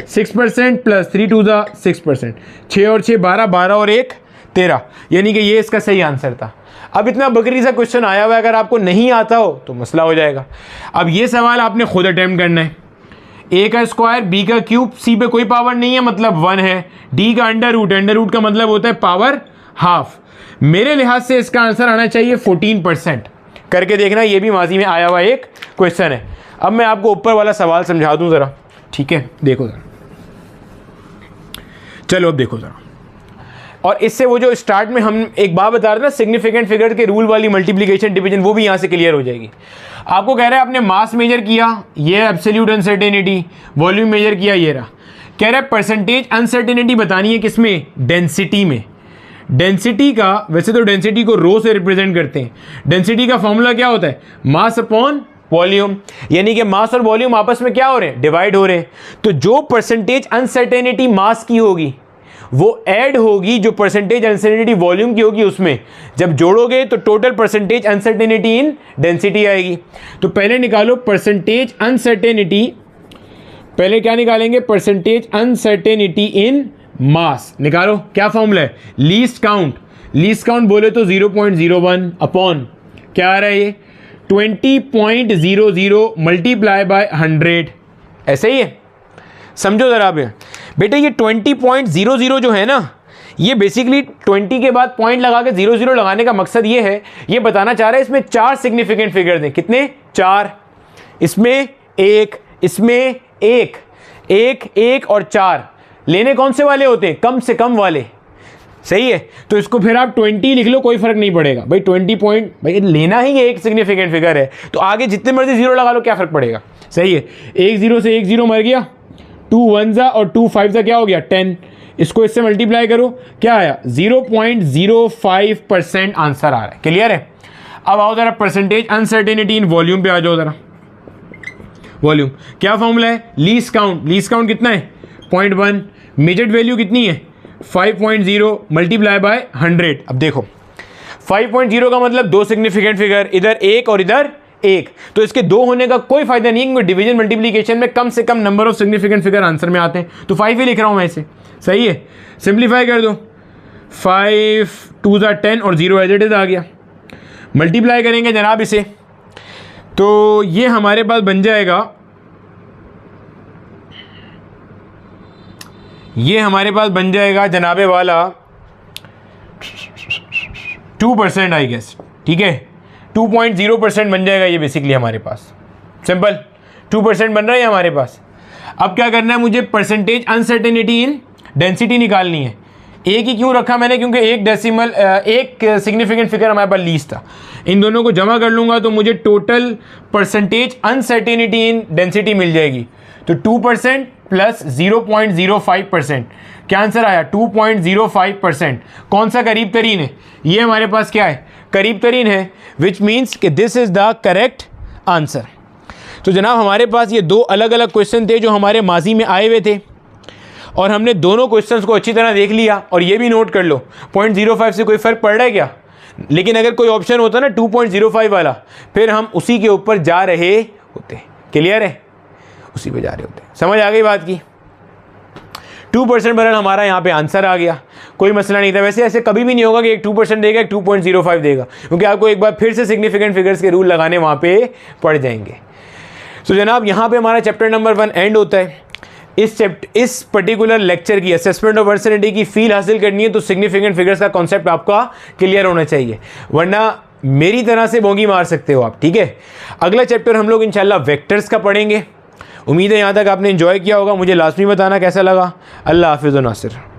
6% प्लस 3 2 जा 6%, 6 और 6 12, 12 और 1 13, यानी कि ये इसका सही आंसर था। अब इतना बकरी सा क्वेश्चन आया हुआ है, अगर आपको नहीं आता हो तो मसला हो जाएगा। अब ये सवाल आपने खुद अटेम्प्ट करना है। a का स्क्वायर, b का क्यूब, c पे कोई पावर नहीं है मतलब 1 है, d का अंडर रूट, अंडर रूट का मतलब होता है पावर हाफ। मेरे लिहाज से इसका आंसर आना चाहिए 14%। करके देखना, ये भी माजी में आया हुआ एक क्वेश्चन है। अब मैं आपको ऊपर वाला सवाल समझा दूं ज़रा। ठीक है, देखो ज़रा, चलो अब देखो ज़रा। और इससे वो जो स्टार्ट में हम एक बात बता रहे थे ना सिग्निफिकेंट फिगर के रूल वाली मल्टीप्लिकेशन डिवीजन, वो भी यहाँ से क्लियर हो जाएगी। आपको कह रहा है आपने मास मेजर किया, ये एब्सोल्यूट अनसर्टेनिटी, वॉल्यूम मेजर किया, ये रहा। कह रहा है परसेंटेज अनसर्टेनिटी बतानी है किसमें? डेंसिटी में। डेंसिटी का, वैसे तो डेंसिटी को रो से रिप्रेजेंट करते हैं। डेंसिटी का फॉर्मूला क्या होता है? मास अपॉन वॉल्यूम, यानी कि मास और वॉल्यूम आपस में क्या हो रहे हैं? डिवाइड हो रहे हैं। तो जो परसेंटेज अनसर्टेनिटी मास की होगी वो ऐड होगी जो परसेंटेज अनसर्टेनिटी वॉल्यूम की होगी उसमें। जब जोड़ोगे तो total percentage uncertainty in density आएगी। तो पहले निकालो परसेंटेज अनसर्टेनिटी, पहले क्या निकालेंगे? परसेंटेज अनसर्टेनिटी इन मास निकालो। क्या फॉर्मूला है? Least count. लीस्ट काउंट बोले तो 0.01 अपॉन क्या आ रहा है? ये 20.00 मल्टीप्लाई बाय 100। ऐसे ही है, समझो जरा आप बेटे। ये 20.00 जो है ना, ये बेसिकली 20 के बाद पॉइंट लगा के 00 लगाने का मकसद ये है, ये बताना चाह रहा है इसमें 4 सिग्निफिकेंट फिगर हैं। कितने? 4। इसमें 1, इसमें 1, 1, 1 और 4 लेने कौन से वाले होते हैं? कम से कम वाले। सही है, तो इसको फिर आप 20 लिख लो, कोई फर्क नहीं पड़ेगा भाई। 20 पॉइंट, भाई लेना ही एक सिग्निफिकेंट फिगर है तो आगे जितने मर्जी 0 लगा लो, क्या फर्क पड़ेगा? सही है, 1 0 से 1 0 मर गया, 2 1 जा और 2 5 जा क्या हो गया? 10। इसको इससे मल्टीप्लाई करो, क्या आया 0.05% आंसर आ रहा है। क्लियर है? अब आओ जरा परसेंटेज अनसर्टेनिटी इन वॉल्यूम पे आ जाओ जरा। वॉल्यूम क्या फॉर्मूला है? Least count. लीस्ट काउंट कितना है? 0.1। मेजर्ड वैल्यू कितनी है? 5.0 मल्टीप्लाई बाय 100। अब देखो 5.0 का मतलब दो सिग्निफिकेंट फिगर, इधर एक और इधर एक, तो इसके दो होने का कोई फायदा नहीं है क्योंकि डिवीजन मल्टीप्लिकेशन में कम से कम number of significant figure answer में आते हैं, तो 5 ही लिख रहा हूं मैं इसे। सही है? सिंप्लीफाई कर दो, 5 2 10 और 0 एज इट इज आ गया। मल्टीप्लाई करेंगे जनाब इसे, तो ये हमारे पास बन जाएगा, ये हमारे पास बन जाएगा जनाबे वाला 2% आई गेस। ठीक है, 2.0% बन जाएगा ये बेसिकली हमारे पास। सिंपल 2% बन रहा है हमारे पास। अब क्या करना है मुझे? परसेंटेज अनसर्टेनिटी इन डेंसिटी निकालनी है। एक ही क्यों रखा मैंने? क्योंकि एक सिग्निफिकेंट फिगर हमारे पास लीस्ट था। इन दोनों को जमा कर लूंगा तो मुझे total percentage uncertainty in density मिल जाएगी। तो 2% प्लस 0.05%, क्या आंसर आया? 2.05%। कौन सा करीब तरीन है? ये हमारे पास क्या है? करीब तरीन है, विच मीन्स कि this is the correct answer. तो जनाब हमारे पास ये दो अलग अलग क्वेश्चन थे जो हमारे माजी में आए हुए थे, और हमने दोनों क्वेश्चंस को अच्छी तरह देख लिया। और ये भी नोट कर लो 0.05 से कोई फ़र्क पड़ रहा है क्या? लेकिन अगर कोई ऑप्शन होता ना 2.05 वाला, फिर हम उसी के ऊपर जा रहे होते। क्लियर है? उसी पे जा रहे होते। समझ आ गई बात की? 2% बरल हमारा यहाँ पे आंसर आ गया, कोई मसला नहीं था। वैसे ऐसे कभी भी नहीं होगा कि एक 2% देगा एक 2.05 देगा, क्योंकि आपको एक बार फिर से सिग्निफिकेंट फिगर्स के रूल लगाने वहाँ पे पड़ जाएंगे। तो जनाब यहाँ पे हमारा चैप्टर नंबर 1 एंड होता है। इस पर्टिकुलर लेक्चर की असेसमेंट ऑफ अनसर्टेनिटी की फील हासिल करनी है तो सिग्निफिकेंट फिगर्स का कॉन्सेप्ट आपका क्लियर होना चाहिए, वरना मेरी तरह से बोंगी मार सकते हो आप। ठीक है, अगला चैप्टर हम लोग इंशाल्लाह वेक्टर्स का पढ़ेंगे। उम्मीद है यहाँ तक आपने एंजॉय किया होगा। मुझे लाजमी बताना कैसा लगा। अल्लाह हाफिज़ व नासिर।